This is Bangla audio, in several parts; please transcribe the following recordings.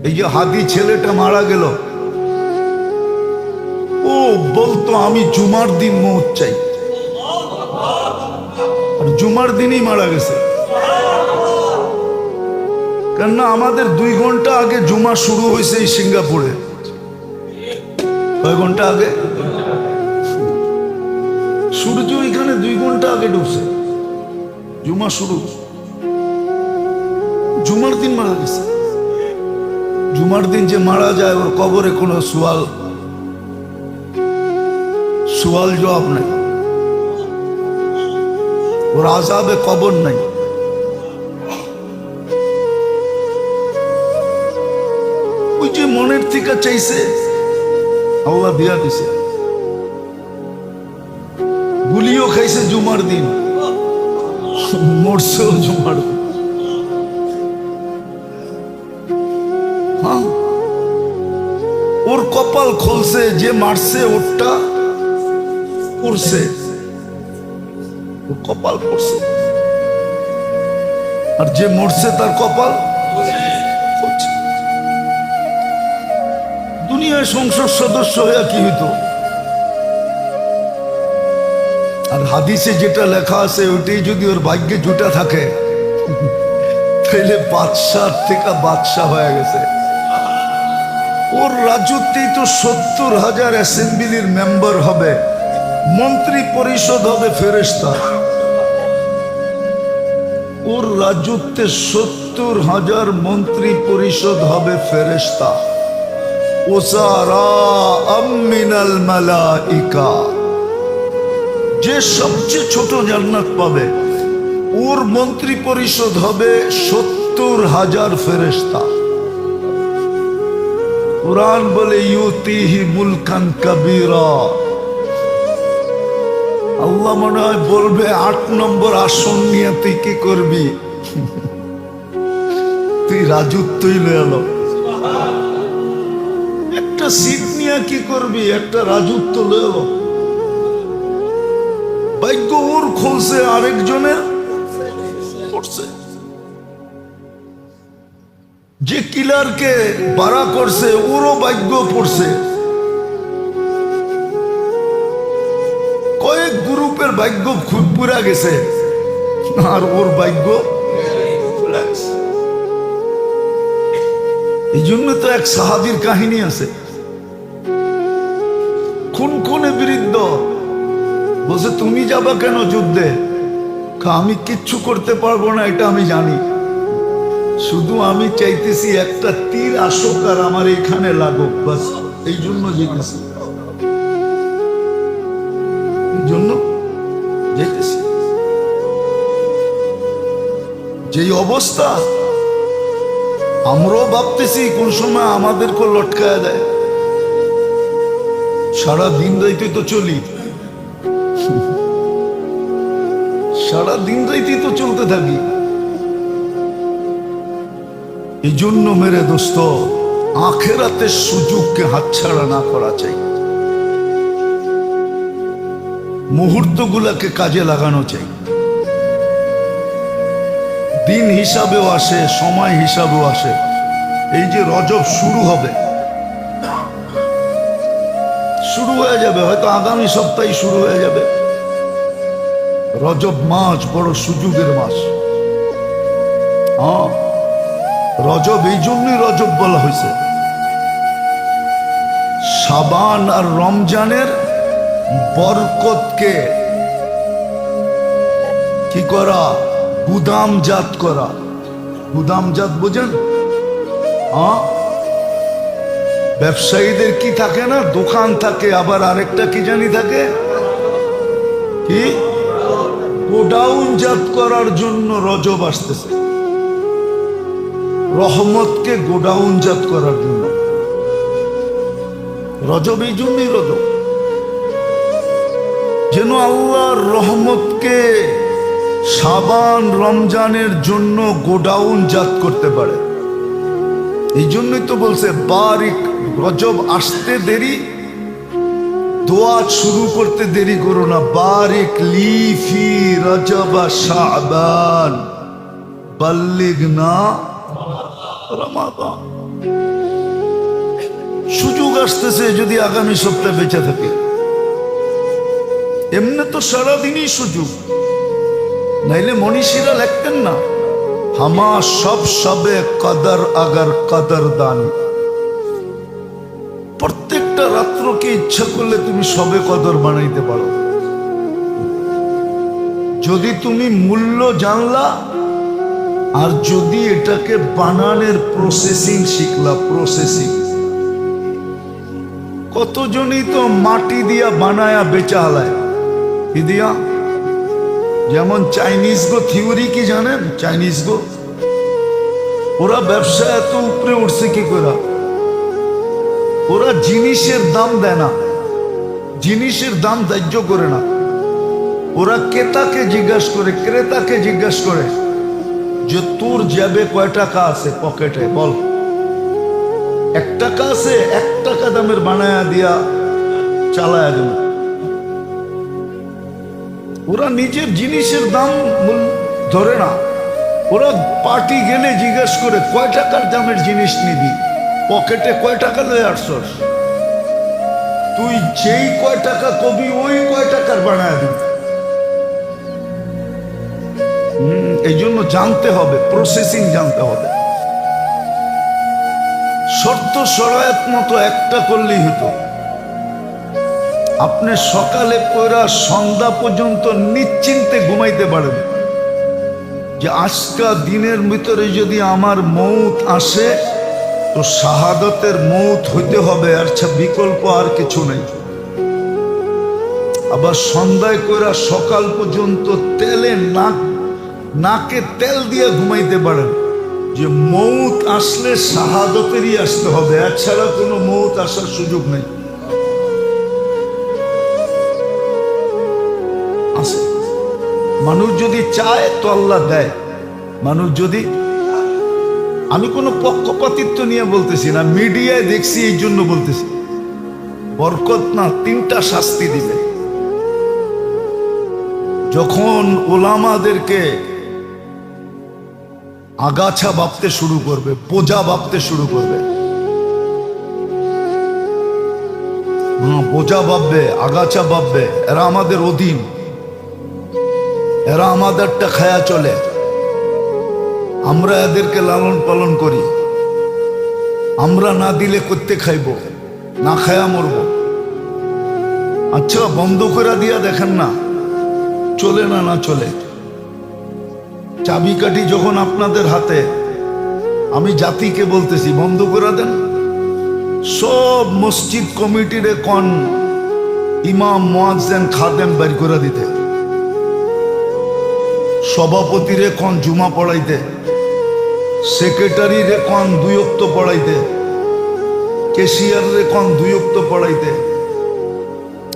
এই যে হাদি ছেলেটা মারা গেল, ও বলতো আমি জুমার দিন মৌত চাই, আর জুমার দিনই মারা গেছে। কেননা আমাদের 2 ঘন্টা আগে জুমা শুরু হয়েছে এই সিঙ্গাপুরে। কয় ঘন্টা আগে? সূর্য এখানে 2 ঘন্টা আগে ডুবছে, জুমা শুরু। জুমার দিন মারা গেছে। জুমার দিন যে মারা যায় ওর কবরে কোনো সুয়াল জবাব নাই, ওর আযাবে কবর নাই। ওই যে মনের থেকে চাইছে আল্লাহ দিয়া দিছে। গুলিও খাইছে জুমার দিন, মরছেও জুমার দিন। হ্যাঁ, ওর কপাল খুলছে, যে মারছে ওরটা পড়ছে, ওর কপাল পড়ছে, আর যে মরছে তার কপাল খুলছে। দুনিয়ায় সংসদ সদস্য হয়ে কি হইতো? আর হাদিসে যেটা লেখা আছে ওইটাই যদি ওর ভাগ্যে জুটা থাকে তাহলে বাদশাহ থেকে বাদশাহ হয়ে গেছে। ওর রাজত্বেই তো 70,000 অ্যাসেম্বলির মেম্বার হবে, মন্ত্রী পরিষদ হবে ফেরেশতা। ওর রাজত্বে 70,000 মন্ত্রী পরিষদ হবে ফেরেশতা। ওসারা মিনাল মালাইকা, যে সবচেয়ে ছোট জান্নাত পাবে ওর মন্ত্রী পরিষদ হবে 70,000 ফেরেশতা। কুরআন বলে ইউতিহি মুলকান কাবীরা। আল্লাহ মনে হয় বলবে 8 নম্বর আসন নিয়ে তুই কি করবি? তুই রাজত্বই লয়ে এলো। একটা সিট নিয়ে কি করবি? একটা রাজত্ব লয়ে এলো। ভাগ্য ওর খুলছে, আরেকজনের করছে। যে কিলারকে বাড়া করছে ওরও ভাগ্য পড়ছে। কয়েক গ্রুপের ভাগ্য খুব পুরা গেছে, আর ওর ভাগ্য। এই জন্য তো এক সাহাবীর কাহিনী আছে, খুনে বিরুদ্ধ বলছে তুমি যাবা কেন যুদ্ধে? আমি কিচ্ছু করতে পারবো না এটা আমি জানি, শুধু আমি চাইতেছি একটা তীর আসুক আর আমার এখানে লাগুক, বাস এই জন্য যেতেছি, এই জন্য যেতেছি। যেই অবস্থা আমরাও ভাবতেছি কোন সময় আমাদেরকে লটকায়া দেয়। সারা দিন রাইতে তো চলি, সারা দিন রাইতে তো চলতে থাকি। এই জন্য মেরে দোস্ত, আখেরাতের সুযোগকে হাতছাড়া না করা চাই, মুহূর্তগুলাকে কাজে লাগানো চাই। দিন হিসাবেও আসে, সময় হিসাবেও আসে। এই যে রজব শুরু হবে, শুরু হয়ে যাবে, হয়তো আগামী সপ্তাহে শুরু হয়ে যাবে। রজব মাস বড় সুযোগের মাস। হ্যাঁ, রজব এই জন্যই রজব বলা হয়েছে। শাবান আর রমজানের বরকতকে কি করা? গুদামজাত করা। গুদামজাত বোঝেন? হ্যাঁ, ব্যবসায়ীদের কি থাকে না, দোকান থাকে, আবার আরেকটা কি জানি থাকে, কি গোডাউনজাত করার জন্য রজব আসতেছে। রহমতকে গোডাউনজাত করার জন্য রজব, এই জন্যই রজব, যেন আল্লাহর রহমতকে শাবান রমজানের জন্য গোডাউনজাত করতে পারে। এই জন্যই তো বলছে বারিক, রজব আসতে দেরি, দোয়া শুরু করতে দেরি করো না। বারিক লি ফি রজব শাবান বাল্লিগনা রমাদান। সুযোগ আসতেছে যদি আগামী সপ্তাহে বেঁচে থাকে। এমনি তো সারাদিনই সুযোগ, নাইলে মনীষীরা লিখতেন না, হামা সব সবে কদর আগার কদর দান। প্রত্যেকটা রাত্রকে ইচ্ছা করলে তুমি সবে কদর বানাইতে পারো, যদি তুমি মূল্য জানলা আর যদি এটাকে বানানোর প্রসেসিং শিখলা। প্রসেসিং কতজনই তো মাটি দিয়া বানায়া বেচা হালায়, কি দিয়া? যেমন চাইনিজ গো থিওরি কি জানেন? চাইনিজ গো ওরা ব্যবসা এত উপরে উঠছে কি করে? ওরা জিনিসের দাম দেয় না, জিনিসের দাম ধার্য করে না। ওরা ক্রেতাকে জিজ্ঞাসা করে, ক্রেতাকে জিজ্ঞাসা করে যে তোর জেবে কয় টাকা আছে পকেটে, বল। 1 টাকা আছে, 1 টাকা দামের বানায়া দিয়া চালায়া দেব। ওরা নিজের জিনিসের দাম ধরে না। ওরা পার্টি গেলে জিজ্ঞেস করে কয় টাকার দামের জিনিস নিবি, পকেটে কয় টাকা লয়ে আসছস। তুই যেই কয় টাকা কবি ওই কয় টাকার বানায় দিবি। এই জন্য জানতে হবে, প্রসেসিং জানতে হবে। শর্ত সরায়ত মতো একটা করলেই হতো। আপনি সকালে পড়া সন্ধ্যা পর্যন্ত নিশ্চিন্তে ঘুমাইতে পারেন যে আজকা দিনের ভিতরে যদি আমার মৌত আসে তো শাহাদতের মৌত হইতে হবে, আর বিকল্প আর কিছু নেই। আবার সন্ধ্যায় কইরা সকাল পর্যন্ত তেলে নাকে তেল দিয়ে ঘুমাইতে পারেন যে মৌত আসলে শাহাদতেরই আসতে হবে, এছাড়া কোনো মৌত আসার সুযোগ নেই। আছে মানুষ যদি চায় তো আল্লাহ দেয়, মানুষ যদি। আমি কোনো পক্ষপাতিত্ব নিয়ে বলতেছি না, মিডিয়ায় দেখছি এই জন্য বলতেছি। বরকত না, 3টা শাস্তি দিবে। যখন ওলামাদেরকে আগাছা ভাবতে শুরু করবে, বোঝা ভাবতে শুরু করবে, বোঝা ভাববে, আগাছা ভাববে, এরা আমাদের অধীন, এরা আমাদেরটা খায়া চলে, আমরা এদেরকে লালন পালন করি, আমরা না দিলে করতে খাইব, না খায়া মরব। আচ্ছা বন্ধ করে দিয়া দেখেন না চলে না, না চলে। চাবিকাঠি যখন আপনাদের হাতে, আমি জাতিকে বলতেছি বন্ধ করে দেন। সব মসজিদ কমিটিরে কোন ইমাম মুয়াজ্জিন খাদেম বের করে দিতে, সভাপতিরে কোন জুমা পড়াইতে, সেক্রেটারিরে কোন 2 ওয়াক্ত পড়াইতে, ক্যাশিয়ারে কোন 2 ওয়াক্ত পড়াইতে।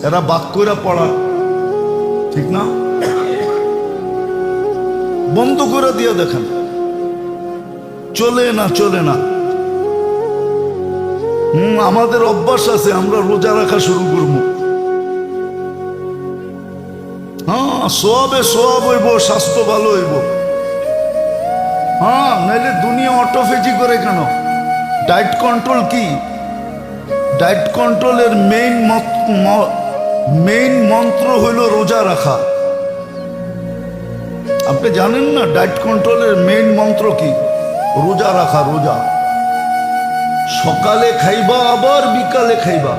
এরা বাক্যরা পড়া ঠিক না? বন্ধ করে দিয়ে দেখেন চলে না, চলে না। আমাদের অভ্যাস আছে, আমরা রোজা রাখা শুরু করব। হ্যাঁ, সোয়াবে সোয়াব হইব, স্বাস্থ্য ভালো হইব। হ্যাঁ, নাইলে দুনিয়া অটোফেজি করে কেন? ডায়েট কন্ট্রোল কি? ডায়েট কন্ট্রোলের মেইন মন্ত্র হইল রোজা রাখা। আপনি জানেন না ডায়েট কন্ট্রোলের মেইন মন্ত্র কি? রোজা রাখা। রোজা সকালে খাইবা আবার বিকালে খাইবা,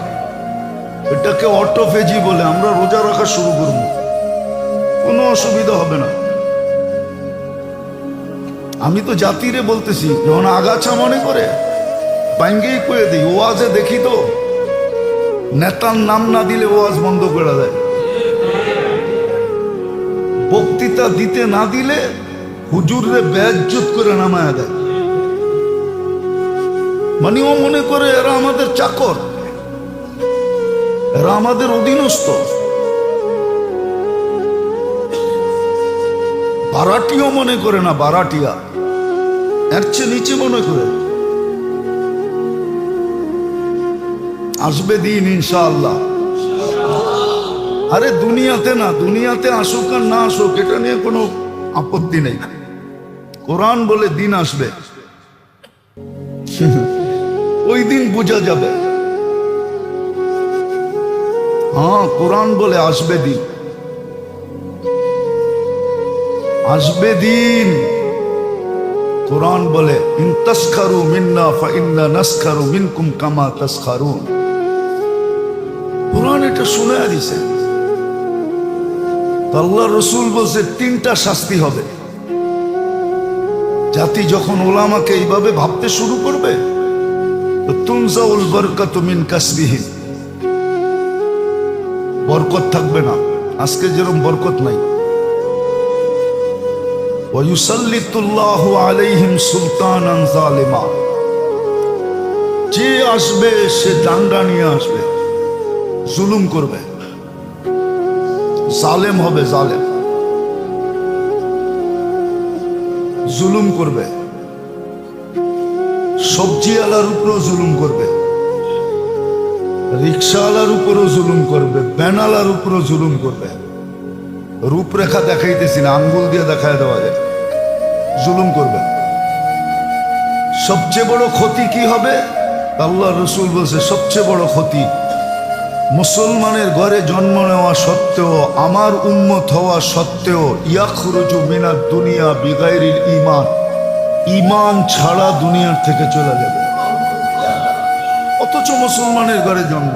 এটাকে অটোফেজি বলে। আমরা রোজা রাখা শুরু করব, কোনো অসুবিধা হবে না। আমি তো জাতিরে বলতেছি, যখন আগাছা মনে করে বাইঙ্গেই করে দিই। ওয়াজে দেখি তো নেতার নাম না দিলে ওয়াজ বন্ধ করে দেয়, বক্তৃতা দিতে না দিলে হুজুরে বেইজ্জত করে নামায় দেয়। মানে ও মনে করে এরা আমাদের চাকর, এরা আমাদের অধীনস্থ। বারাটিও মনে করে না, বারাটিয়া এর চেয়ে নিচে মনে করে। আসবে দিন ইনশাআল্লাহ। আরে দুনিয়াতে না, দুনিয়াতে আসুক আর না আসুক এটা নিয়ে কোনো আপত্তি নেই। কোরআন বলে দিন আসবে। ওই দিন বোঝা যাবে। হ্যাঁ, কোরআন বলে আসবে দিন, আসবে দিন। কোরআন বলে ইন তাসখারু মিন্না ফাইন্না নাসখারু মিনকুম কামা তাসখারুন। কোরআন এটা শুনে দিছে। আল্লাহ রসুল বলছে তিনটা শাস্তি হবে জাতি যখন ওলামাকে এইভাবে ভাবতে শুরু করবে। তো তুনজাউল বরকতু মিন কাসবিহিম, বরকত থাকবে না। আজকে যেরকম বরকত নাই। ওয়া ইউসাল্লিতুল্লাহু আলাইহিম সুলতানান জালিমা, যে আসবে সে ডান্ডা নিয়ে আসবে, জুলুম করবে, জালেম হবে, জালেম জুলুম করবে। সবজিওয়ালার উপরেও জুলুম করবে, রিক্সাওয়ালার উপরেও জুলুম করবে, ব্যানালার উপরেও জুলুম করবে। রূপরেখা দেখাইতেছি না, আঙ্গুল দিয়ে দেখায় দেওয়া যায়। জুলুম করবে। সবচেয়ে বড় ক্ষতি কি হবে? আল্লাহ রসুল বলছে সবচেয়ে বড় ক্ষতি মুসলমানের ঘরে জন্ম নেওয়া সত্ত্বেও, আমার উম্মত হওয়া সত্ত্বেও, ইয়াখরুজু মিনাদ দুনিয়া বিগাইরিল ঈমান, ঈমান ছাড়া দুনিয়ার থেকে চলে যাবে। অথচ মুসলমানের ঘরে জন্ম,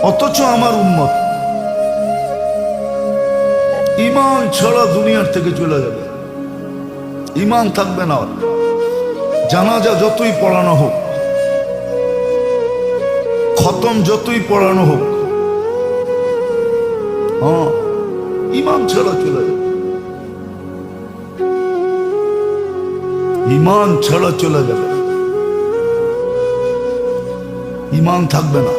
অথচ আমার উম্মত ঈমান ছাড়া দুনিয়ার থেকে চলে যাবে। ঈমান থাকবে না। জানাজা যতই পড়ানো হোক, খতম যতই পড়ানো হোক, হ্যাঁ, ঈমান ছাড়া চলে যাবে। ঈমান ছাড়া চলে যাবে, ঈমান থাকবে না।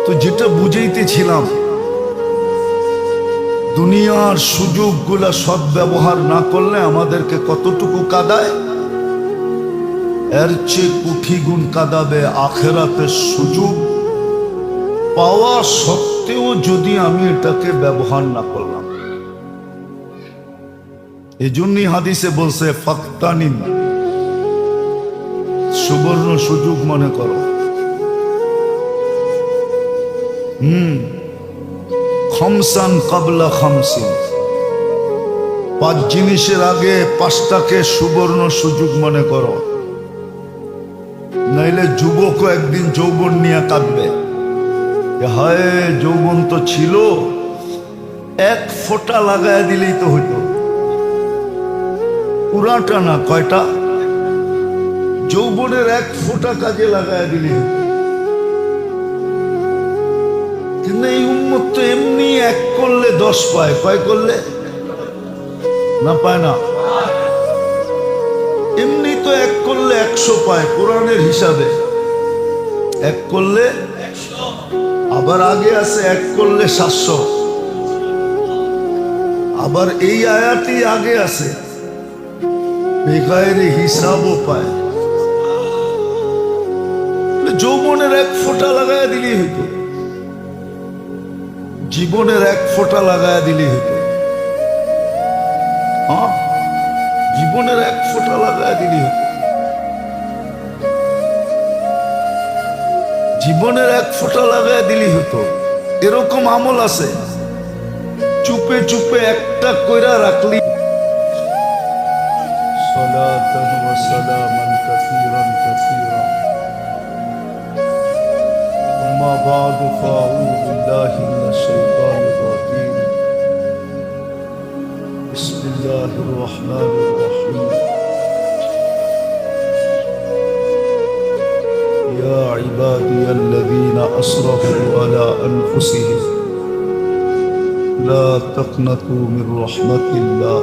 তো যেটা বুঝাইতেছিলাম, দুনিয়ার সুযোগগুলা সদ্ব্যবহার না করলে আমাদেরকে কতটুকু কাঁদায়, এর চেয়ে কোটি গুণ কাঁদাবে আখেরাতের সুযোগ পাওয়া সত্ত্বেও যদি আমি এটাকে ব্যবহার না করলাম। এই জন্যই হাদিসে বলছে ফাক্তানিম, সুবর্ণ সুযোগ মনে করো। খমসান কাবলা খামসিন, পাঁচ জিনিসের আগে পাঁচটাকে সুবর্ণ সুযোগ মনে করো, নাইলে যুবকও একদিন যৌবন নিয়ে কাঁদবে। হায়, যৌবন তো ছিল, এক ফোঁটা লাগায় দিলেই তো হইতো। পুরাটা না, কয়টা? যৌবনের এক ফোঁটা কাজে লাগায় দিলেই হইতো। কিন্তু এই উম্মত তো এমনি এক করলে 10 পায়, কয় করলে না পায় না? এমনি তো এক করলে 100 পায় কোরআনের হিসাবে। এক করলে 100, আবার আগে আছে এক করলে 700, আবার এই আয়াতই আগে আছে বেগায়ের হিসাবও পায়। যৌবনের এক ফোঁটা লাগায় দিলেই হইতো, জীবনের এক ফোঁটা লাগায় দিলেই হইতো। হ্যাঁ, জীবনের এক ফোঁটা লাগায় দিলেই হতো। জীবনের এক ফোঁটা লাগায় দিলেই হতো। এরকম আমল আছে, চুপে চুপে একটা কইরা রাখলি। সালাতান ওয়া সালামান কাসীরান কাসীরা, আম্মা বা'দু ফাআউযু বিল্লাহি মিনাশ শাইতানির রাজীম। বিসমিল্লাহির রহমানির রহিম। يا عبادي الذين أسرفوا على أنفسهم لا تقنطوا من رحمة الله.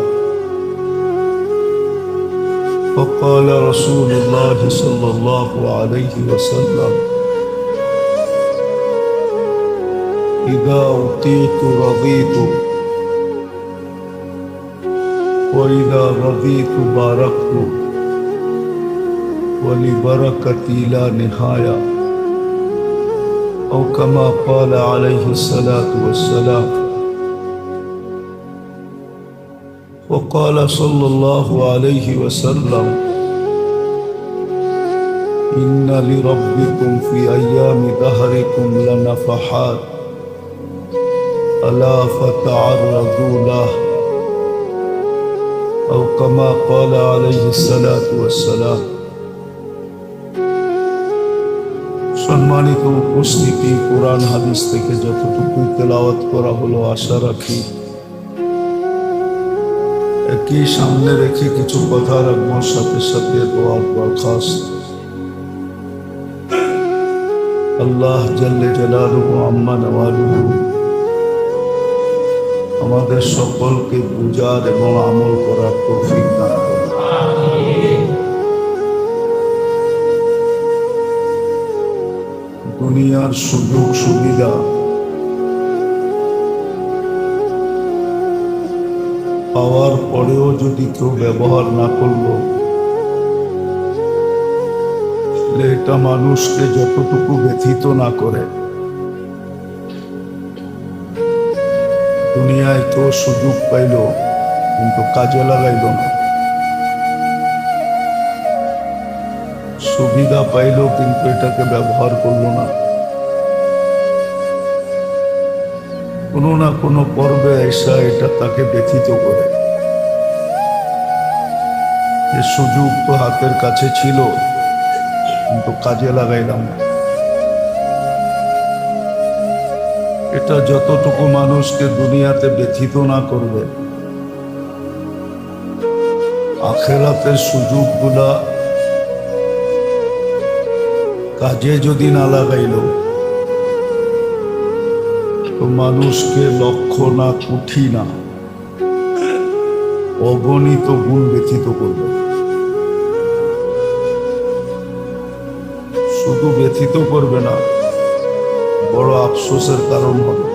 وقال رسول الله صلى الله عليه وسلم إذا أوتيت رضيت وإذا رضيت باركت ولبركتي لا نهاية، أو كما قال عليه الصلاة والسلام. وقال صلى الله عليه وسلم ইন্না লিরাব্বিকুম ফি আইয়ামি দাহরিকুম লানাফাহাত আলা ফাতাআররাদু লাহ আও কামা ক্বালা আলাইহিস সালাতু ওয়াস সালাম। সম্মানিত উপস্থিতি, কোরআন হাদিস থেকে যতটুকু তেলাওয়াত করা হলো, আশা রাখি একই সামনে রেখে কিছু কথা রাখবো, সাথে সাথে দোয়ার দরখাস্ত। আল্লাহ জাল্লে জালালুহু আম্মা নওয়ালুহু আমাদের সকলকে বুঝার এবং আমল করার তৌফিক দান করুন। দুনিয়ার সুযোগ সুবিধা পাওয়ার পরেও যদি কেউ ব্যবহার না করলো, এটা মানুষকে যতটুকু ব্যথিত না করে। দুনিয়ায় তো সুযোগ পাইল কিন্তু কাজে লাগাইল না, সুবিধা পাইল কিন্তু এটাকে ব্যবহার করলো না। কোনো না কোনো পর্বে এসা এটা তাকে ব্যথিত করে। যে সুযোগ তো হাতের কাছে ছিল কিন্তু কাজে লাগাইলাম না। এটা যতটুকু মানুষকে দুনিয়াতে ব্যথিত না করবে, আখিরাতের সুযোগগুলা কাজে যদি না লাগাইল তো মানুষকে লক্ষ না কোটি না অগণিত গুণ ব্যথিত করবে। শুধু ব্যথিত করবে না, বড় আফসোসের কারণ হবে।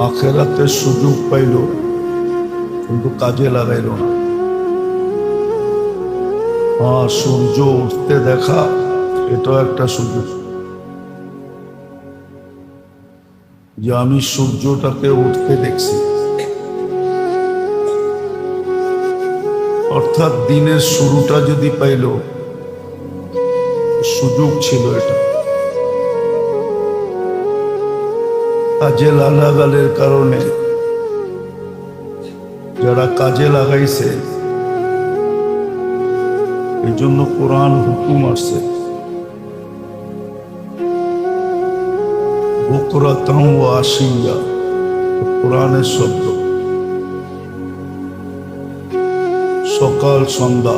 আখিরাতের সুযোগ পাইল কিন্তু কাজে লাগাইল না। সূর্য উঠতে দেখা এটাও একটা সুযোগ, যে আমি সূর্যটাকে উঠতে দেখছি। অর্থাৎ দিনের শুরুটা যদি পাইল, সুযোগ ছিল এটা। কাজে লাগালের কারণে যারা কাজে লাগাইছে, এই জন্য কোরআন হুকুম আসছে বুকরাতাও ওয়া আশিয়া, কোরআনের শব্দ, সকাল সন্ধ্যা।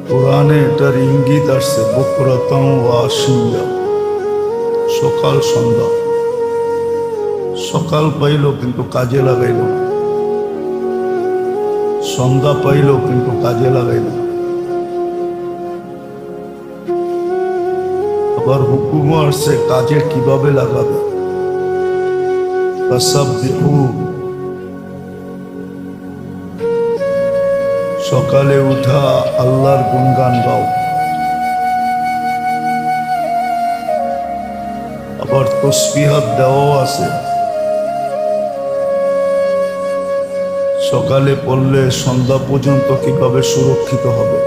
কোরআনে এটার ইঙ্গিত আসছে বুকরাতাও ওয়া আশিয়া, সকাল সন্ধ্যা। সকাল পাইল কিন্তু কাজে লাগাইল না, সন্ধ্যা পাইল কিন্তু কাজে লাগাইল না। আবার হুকুমও আসছে কাজে কিভাবে লাগাবে। সকালে উঠা আল্লাহর গুণগান গাও। আবার তসবিহাত দেওয়াও আছে, সকালে পড়লে সন্ধ্যা পর্যন্ত কিভাবে সুরক্ষিত হবে,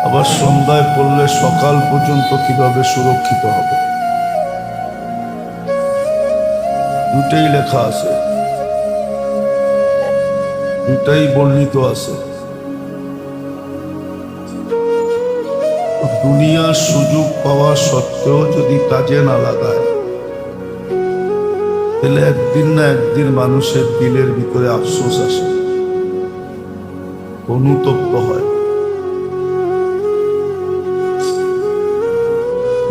আবার সন্ধ্যায় পড়লে সকাল পর্যন্ত কিভাবে সুরক্ষিত হবে। দুটাই লেখা আছে, দুটাই বর্ণিত আছে। দুনিয়ার সুযোগ পাওয়া সত্ত্বেও যদি কাজে না লাগায়, তাহলে একদিন না একদিন মানুষের দিলের ভিতরে আফসোস আসে, অনুতপ্ত হয়।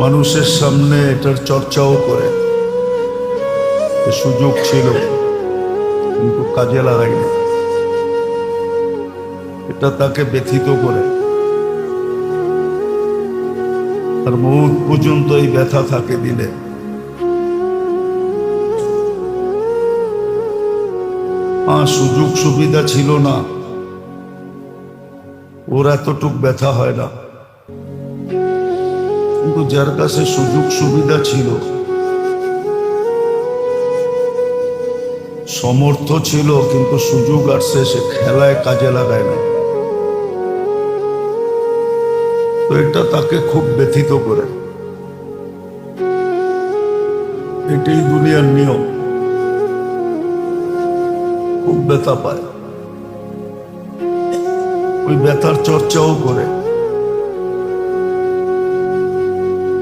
মানুষের সামনে এটার চর্চাও করে, সুযোগ ছিল কিন্তু কাজে লাগাইনি। এটা তাকে ব্যথিত করে, আর মৌত পর্যন্ত এই ব্যথা থাকে দিলে। সুযোগ সুবিধা ছিল না, ওর এতটুক ব্যথা হয় না। কিন্তু যার কাছে সুযোগ সুবিধা ছিল সমর্থ ছিল কিন্তু সুযোগ আসছে সে খেলায় কাজে লাগায় না, তো এটা তাকে খুব ব্যথিত করে। এটাই দুনিয়ার নিয়ম, খুব ব্যথা পায়, ওই ব্যথার চর্চাও করে,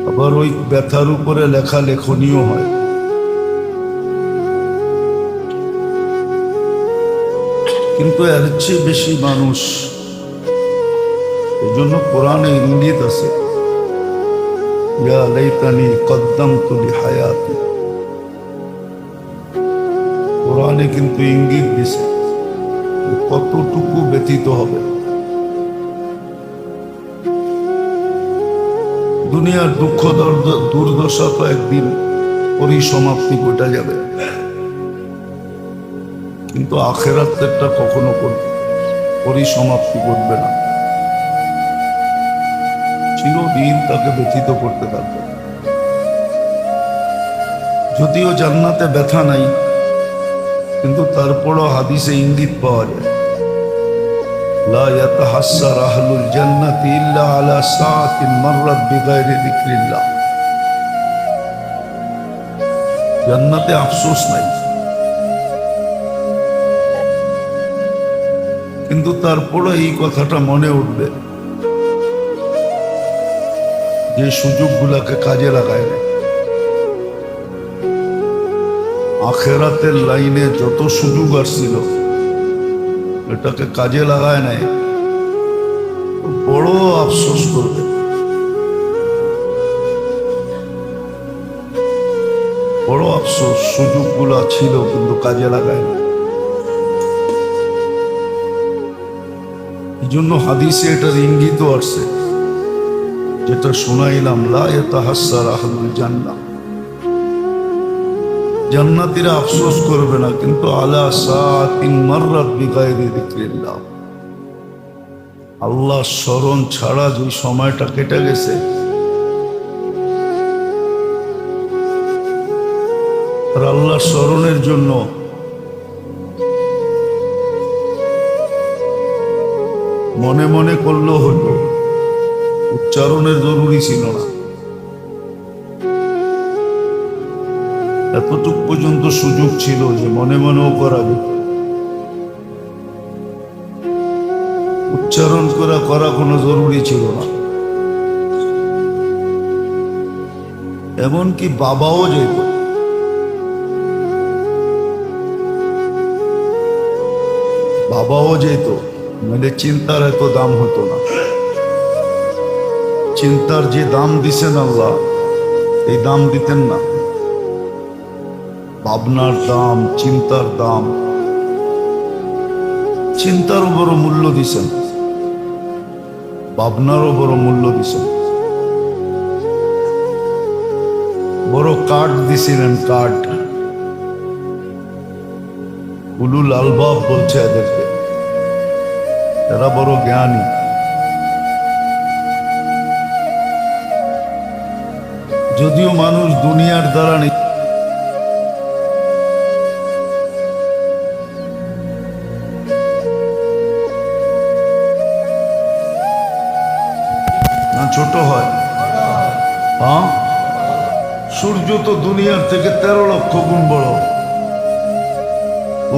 আবার ওই ব্যথার উপরে লেখা লেখনীয় হয়। কিন্তু এর চেয়ে বেশি মানুষ, এই জন্য কোরআনে ইঙ্গিত আছে, ইয়া লাইতানি কদ্দামতু লিহায়াতি। কোরআনে কিন্তু ইঙ্গিত দিছে কতটুকু ব্যতীত হবে। দুনিয়ার দুঃখ দুর্দশা তো একদিন পরিসমাপ্তি ঘটে যাবে, কিন্তু আখেরাতেরটা কখনো পরিসমাপ্তি ঘটবে না, চিরদিন তাকে ব্যথিত করতে থাকবে। যদিও জান্নাতে ব্যথা নাই, কিন্তু তারপরও হাদিসে ইঙ্গিত পাওয়া যায়, লা ইয়াতাহাসসার আহলুল জান্নাতি ইল্লা আলা সাআতিন মাররাত বিগাইরি যিকরিল্লাহ। জান্নাতে আফসোস নাই, কিন্তু তারপরও এই কথাটা মনে উঠবে যে সুযোগগুলোকে কাজে লাগায় না। আখেরাতের লাইনে যত সুযোগ আসছিল এটাকে কাজে লাগায় নাই, বড় আফসোস করবে। বড় আফসোস, সুযোগগুলা ছিল কিন্তু কাজে লাগায় না। এই জন্য হাদিসে এটার ইঙ্গিত আসছে, যেটা শোনাইলাম, লা ইয়াতাহাসসার আহলুল জান্নাহ, জান্নাতীরা আফসোস করবে না, কিন্তু আলা সাআতিন মাররাত বিগাইরি যিকরিল্লাহ, আল্লাহ স্মরণ ছাড়া যে সময়টা কেটে গেছে, আর আল্লাহ স্মরণের জন্য মনে মনে করলেও হতো, উচ্চারণের জরুরি ছিল না। এতটুক পর্যন্ত সুযোগ ছিল যে মনে মনেও করা যেত, উচ্চারণ করা কোনো জরুরি ছিল না। এমনকি বাবাও যেত, মানে চিন্তার এত দাম হতো না। চিন্তার যে দাম দিছেন আল্লাহ, এই দাম দিতেন না। ভাবনার দাম, চিন্তার দাম, চিন্তারও বড় মূল্য দিছেন, ভাবনারও বড় মূল্য দিছেন। বড় কার্ড দিছিলেন, কার্ড। উলুল আলবাব বলছে এদেরকে, এরা বড় জ্ঞানী। যদিও মানুষ দুনিয়ার দ্বারা ছোট হয়, হ্যাঁ, সূর্য তো দুনিয়ার থেকে 13 লক্ষ গুণ বড়,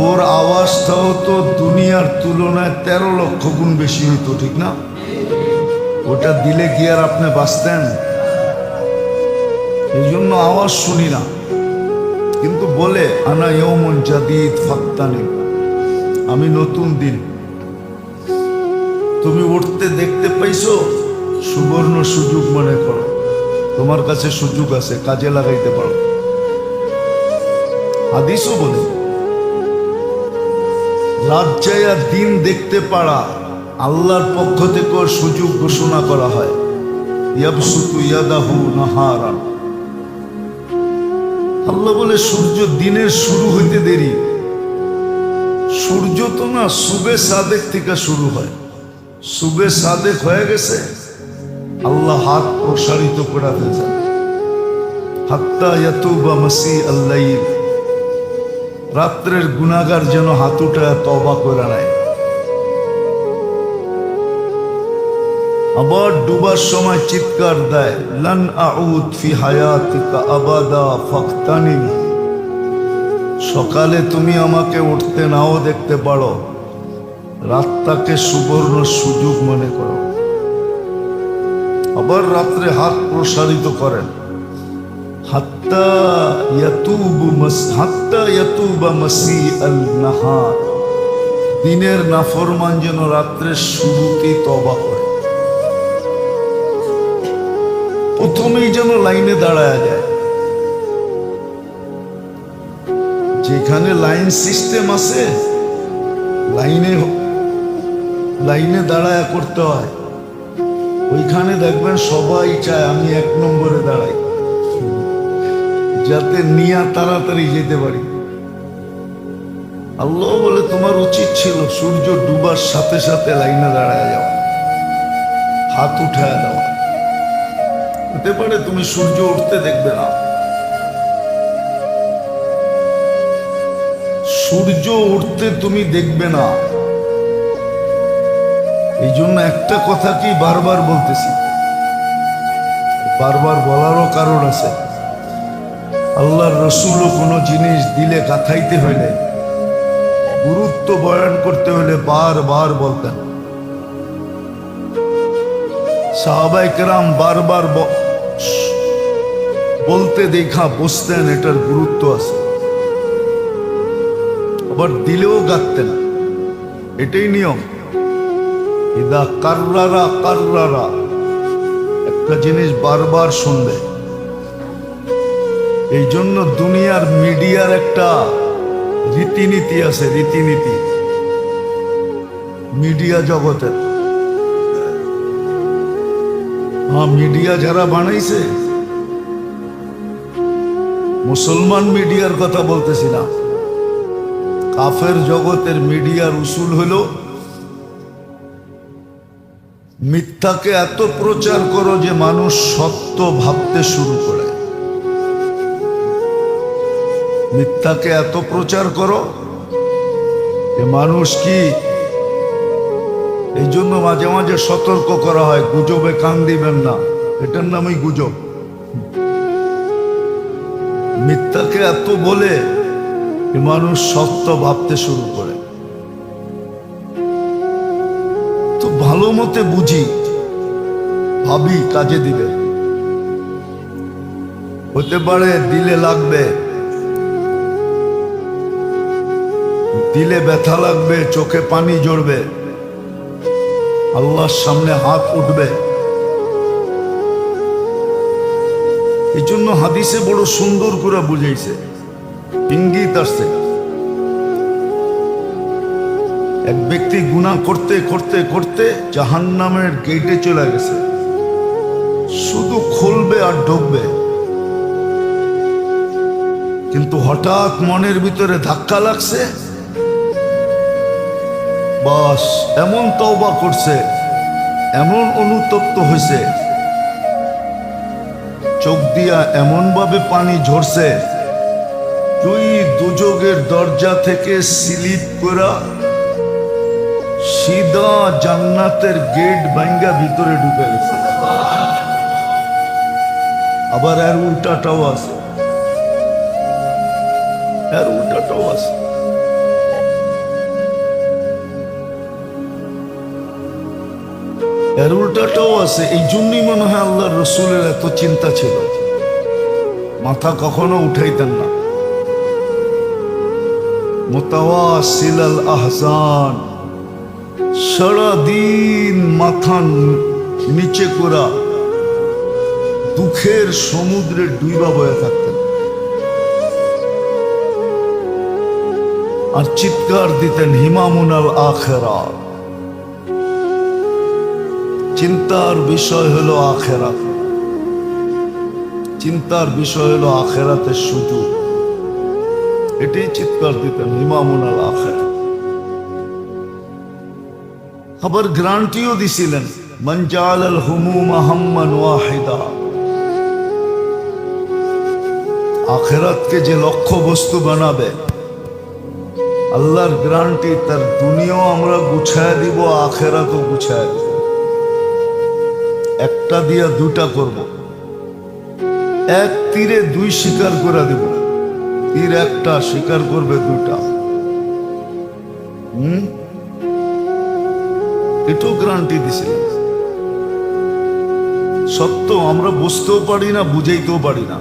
ওর আওয়াজটাও তো দুনিয়ার তুলনায় 13 লক্ষ গুণ বেশি হইতো, ঠিক না? ওটা দিলে কি আর আপনি বাঁচতেন? এই জন্য আওয়াজ শুনি না, কিন্তু বলে আনা ইয়াউমুন জাদীদ ফাত্তানি, আমি নতুন দিন। তুমি উঠতে দেখতে পাইছো, সুবর্ণ সুযোগ মনে করো, তোমার কাছে সুযোগ আছে, কাজে লাগাইতে পারো। হাদিসও বলে রাত যায়া দিন দেখতে পারা আল্লাহর পক্ষ থেকে সুযোগ ঘোষণা করা হয়। ইয়াবসুতু ইয়াদাহু নাহারান, আল্লাহ বলে সূর্য দিনের শুরু হইতে দেরি, সূর্য তো না সুবে সাদেক থেকে শুরু হয়, সুবে সাদেক হয়ে গেছে, আল্লাহ হাত প্রসারিত করে ফেলছেন, হাত্তা ইয়াতুবা মাসি আল্লাইল, রাত্রের গুনাহগার যেন হাত উঠায় তওবা করে নেয়। আবার ডুবার সময় চিৎকার দেয়, লান আউদ ফি হায়াতিকা আবাদা ফাকতানিম। সকালে তুমি আমাকে উঠতে নাও দেখতে পারো, রাতটাকে সুবর্ণ সুযোগ মনে করো। আবার রাত্রে হাত প্রসারিত করেন, হাত্তা ইয়াতুবা মাসি আল নাহার। দিনের নাফরমান যেন রাত্রের শুরুতেই তওবা করে, প্রথমেই যেন লাইনে দাঁড়ায় যায়। যেখানে লাইন সিস্টেম আছে, লাইনে দাঁড়ায় করতে হয়, ওইখানে দেখবেন সবাই চায় আমি 1 নম্বরে দাঁড়াই, যাতে নিয়া তাড়াতাড়ি যেতে পারি। আল্লাহ বলে তোমার উচিত ছিল সূর্য ডুবার সাথে সাথে লাইনে দাঁড়ায় যাওয়া, হাত উঠায় দেওয়া। হতে পারে তুমি সূর্য উঠতে দেখবে না, সূর্য উঠতে তুমি দেখবে না। এই জন্য একটা কথা কি বারবার বলতেছি, বারবার বলারও কারণ আছে। আল্লাহর রাসূলও কোনো জিনিস দিলে গাথাইতে হইলে, গুরুত্ব বয়ান করতে হলে বারবার বলতেন। সাহাবায়ে কেরাম বারবার বলতে দেখা বুঝতেন এটার গুরুত্ব আছে, আবার দিলেও গাঁথতেন। এটাই নিয়ম। ইদা কাররারা, একটা জিনিস বারবার শুনবে। এই জন্য দুনিয়ার মিডিয়ার একটা রীতিনীতি আছে, রীতিনীতি মিডিয়া জগতের। মিডিয়া যারা বানাইছে, মুসলমান মিডিয়ার কথা বলতেছি না, কাফের জগতের মিডিয়ার উসুল হলো মিথ্যাকে এত প্রচার করো যে মানুষ সত্য ভাবতে শুরু করে। মিথ্যাকে এত প্রচার করো যে মানুষ কি, এই জন্য মাঝে মাঝে সতর্ক করা হয়, গুজবে কান দিবেন না, এটার নামই গুজব। মিথ্যাকে এত বলে যে মানুষ সত্য ভাবতে শুরু করে। তো ভালো মতে বুঝি, ভাবি কাজে দিবে। হতে পারে দিলে লাগবে, দিলে ব্যথা লাগবে, চোখে পানি ঝরবে, আল্লাহর সামনে হাত উঠবে। এই জন্য হাদিসে বড় সুন্দর করে বুঝাইছে, ইঙ্গিত আসছে। এক ব্যক্তি গুনাহ করতে করতে করতে জাহান্নামের গেটে চলে গেছে, শুধু খুলবে আর ঢুকবে। কিন্তু হঠাৎ মনের ভিতরে ধাক্কা লাগছে, বাস এমন তওবা করছে, এমন অনুতপ্ত হয়েছে, চোখ দিয়া এমন ভাবে পানি ঝরছে, তুই দুযোগের দরজা থেকে স্লিপ করা সিধা জান্নাতের গেট ভাঙ্গা ভিতরে ঢুকে গেছে। আবার এর উল্টাটাও আছে, এর উল্টাটাও আছে। এর উল্টাটাও আছে। এই জন্যই মনে হয় আল্লাহর রাসূলের এত চিন্তা ছিল, মাথা কখনো উঠাইতেন না। মুতাওয়াসিল আল আহজান, সারাদিন মাথা নিচে করা দুঃখের সমুদ্রে ডুইবা বয়ে থাকতেন, আর চিৎকার দিতেন হিমামুন আল আখিরা। চিন্তার বিষয় হলো আখিরাত, চিন্তার বিষয় হলো আখিরাতের সুযোগ। এটাই চিৎকার দিতেন ইমামুন আল আখিরা। আবার গ্যারান্টিও দিছিলেন, মান জাআলাল হুমুমা হাম্মান ওয়াহিদা। আখিরাতকে যে লক্ষ্য বস্তু বানাবে, আল্লাহর গ্যারান্টি, তার দুনিয়াও আমরা গুছায় দিব, আখেরাতও গুছায় দিব। একটা দিয়া দুটা করব, এক তীরে দুই শিকার করে দিব। তীর একটা, শিকার করবে দুটা। এটাও গ্যারান্টি দিছিলাম। সত্য আমরা বুঝতেও পারি না, বুঝাইতেও পারি না।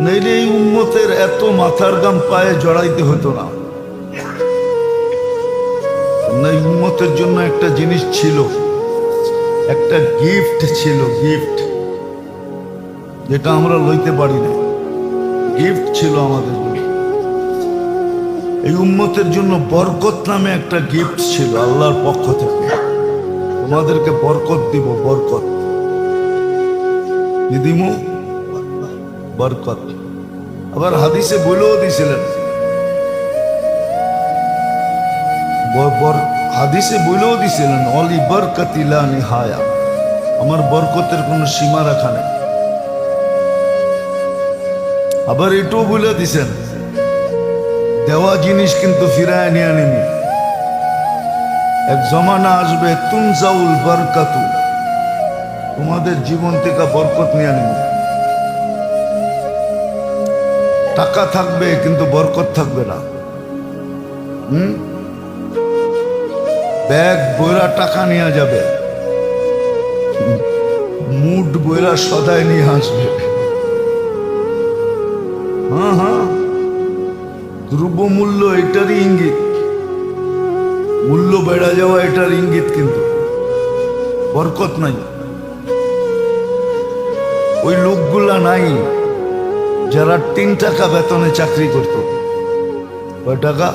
নইলে এই উম্মতের এত মাথার গাম পায়ে জড়াইতে হতো না। এই উম্মতের জন্য একটা জিনিস ছিল, একটা গিফট ছিল, গিফট, যেটা আমরা লইতে পারি না। গিফট ছিল আমাদের জন্য। এই উম্মতের জন্য বরকত নামে একটা গিফট ছিল আল্লাহর পক্ষ থেকে। তোমাদেরকে বরকত দিব, বরকত দিদিমু, বরকত। আবার হাদিসে বলেও দিছিলেন, হাদিসে বলেও দিছিলেন, অলি বরকতি লা নিহায়া, আমার বরকতের কোনো সীমা রাখা নেই। আবার এটাও বলে দিছেন, দেওয়া জিনিস কিন্তু ফিরায় নিয়ে আনিনি। এক জমানা আসবে তুনজাউল বরকাতু, তোমাদের জীবন থেকে বরকত নিয়ে আনিনি। টাকা থাকবে কিন্তু বরকত থাকবে না। ব্যাগ বইরা টাকা নিয়ে যাবে, মুড বইরা সদায় নিয়ে আসবে। হ্যাঁ হ্যাঁ, দ্রব্যমূল্য এটারই ইঙ্গিত, মূল্য বেড়ে যাওয়া এটার ইঙ্গিত, কিন্তু বরকত নাই। ওই লোকগুলা নাই যারা 3 টাকা বেতনে চাকরি করত। কয় টাকা?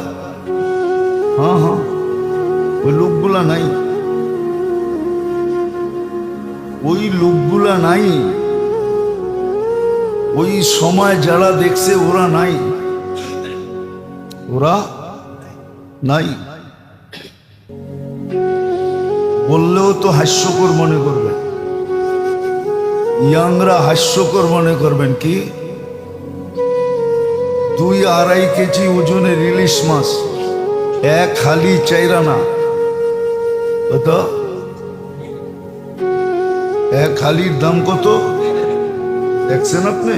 হ্যাঁ হ্যাঁ, ওই লোকগুলা নাই, ওই লোকগুলা নাই। ওই সময় যারা দেখছে ওরা নাই, ওরা নাই। বললেও তো হাস্যকর মনে করবেন, ইয়াংরা হাস্যকর মনে করবেন। কি 2-2.5 কেজি ওজনের ইলিশ মাছ, এক হালি চাইরানা, কত? এক হালির দাম কত দেখছেন আপনি?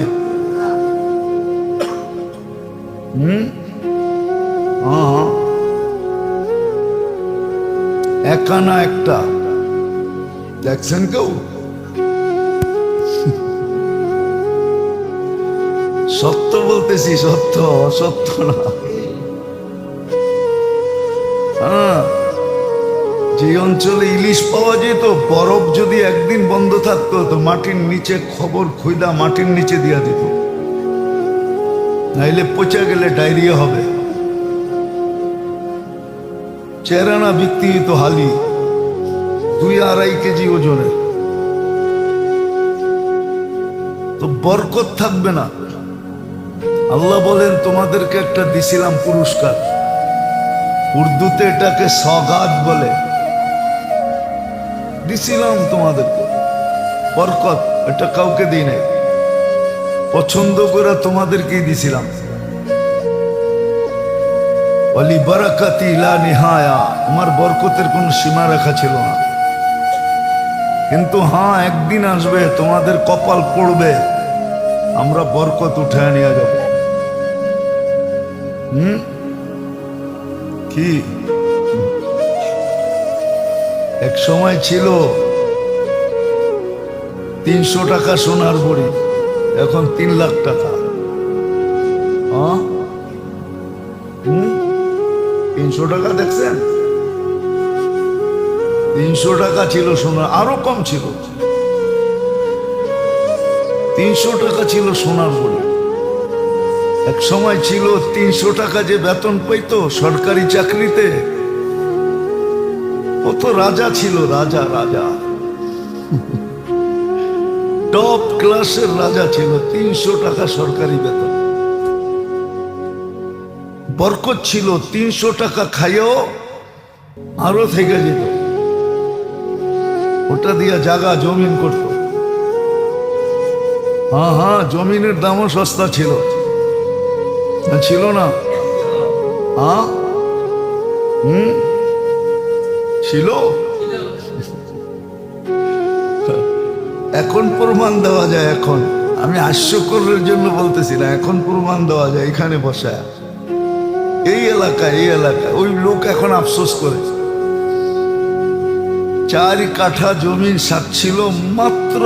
হ্যাঁ, একানা একটা দেখছেন কেউ? সত্য বলতেছি, সত্য, অসত্য না। হ্যাঁ, যে অঞ্চলে ইলিশ পাওয়া যেত, বরফ যদি একদিন বন্ধ থাকতো তো মাটির নিচে খবর খুইদা মাটির নিচে দিয়া দিত, নাইলে পচে গেলে ডায়রিয়া হবে। চেরানা বিক্রি হইতো হালি, 2-2.5 কেজি ওজনে। তো বরকত থাকবে না। আল্লাহ বলেন, তোমাদেরকে একটা দিছিলাম পুরস্কার, উর্দুতে এটাকে সওগাত বলে। দিছিলাম তোমাদেরকে বরকত, এটা কাউকে দিই নাই, পছন্দ করে তোমাদেরকেই দিছিলাম। ওয়ালি বারাকাতি লা নিহায়া, আমার বরকতের কোনো সীমা রেখা ছিল না। কিন্তু হ্যাঁ, একদিন আসবে তোমাদের কপাল পড়বে, আমরা বরকত উঠে নিয়ে যাব। কি এক সময় ছিল 300 টাকা সোনার বড়ি, এখন 3 লাখ টাকা। 300 টাকা দেখছেন? 300 টাকা ছিল সোনা, আরো কম ছিল। 300 টাকা ছিল সোনার বড়ি। এক সময় ছিল 300 টাকা যে বেতন পাইতো সরকারি চাকরিতে, ও তো রাজা ছিল, রাজা, রাজা, টপ ক্লাসের রাজা ছিল। 300 টাকা সরকারি বেতন, বরকত ছিল। 300 টাকা খাইও আরো থেকে যেত, ওটা দিয়া জায়গা জমিন করত। হ্যাঁ হ্যাঁ, জমিনের দামও সস্তা ছিল। না ছিল না? হ্যাঁ, ছিল। এখন প্রমাণ দেওয়া যায়। এখন আমি হাস্যকরের জন্য বলতেছি না, এখন প্রমাণ দেওয়া যায়। এখানে বসায় এই এলাকায় ওই লোক এখন আফসোস করে 4 কাঠা জমির স্বাদ ছিল মাত্র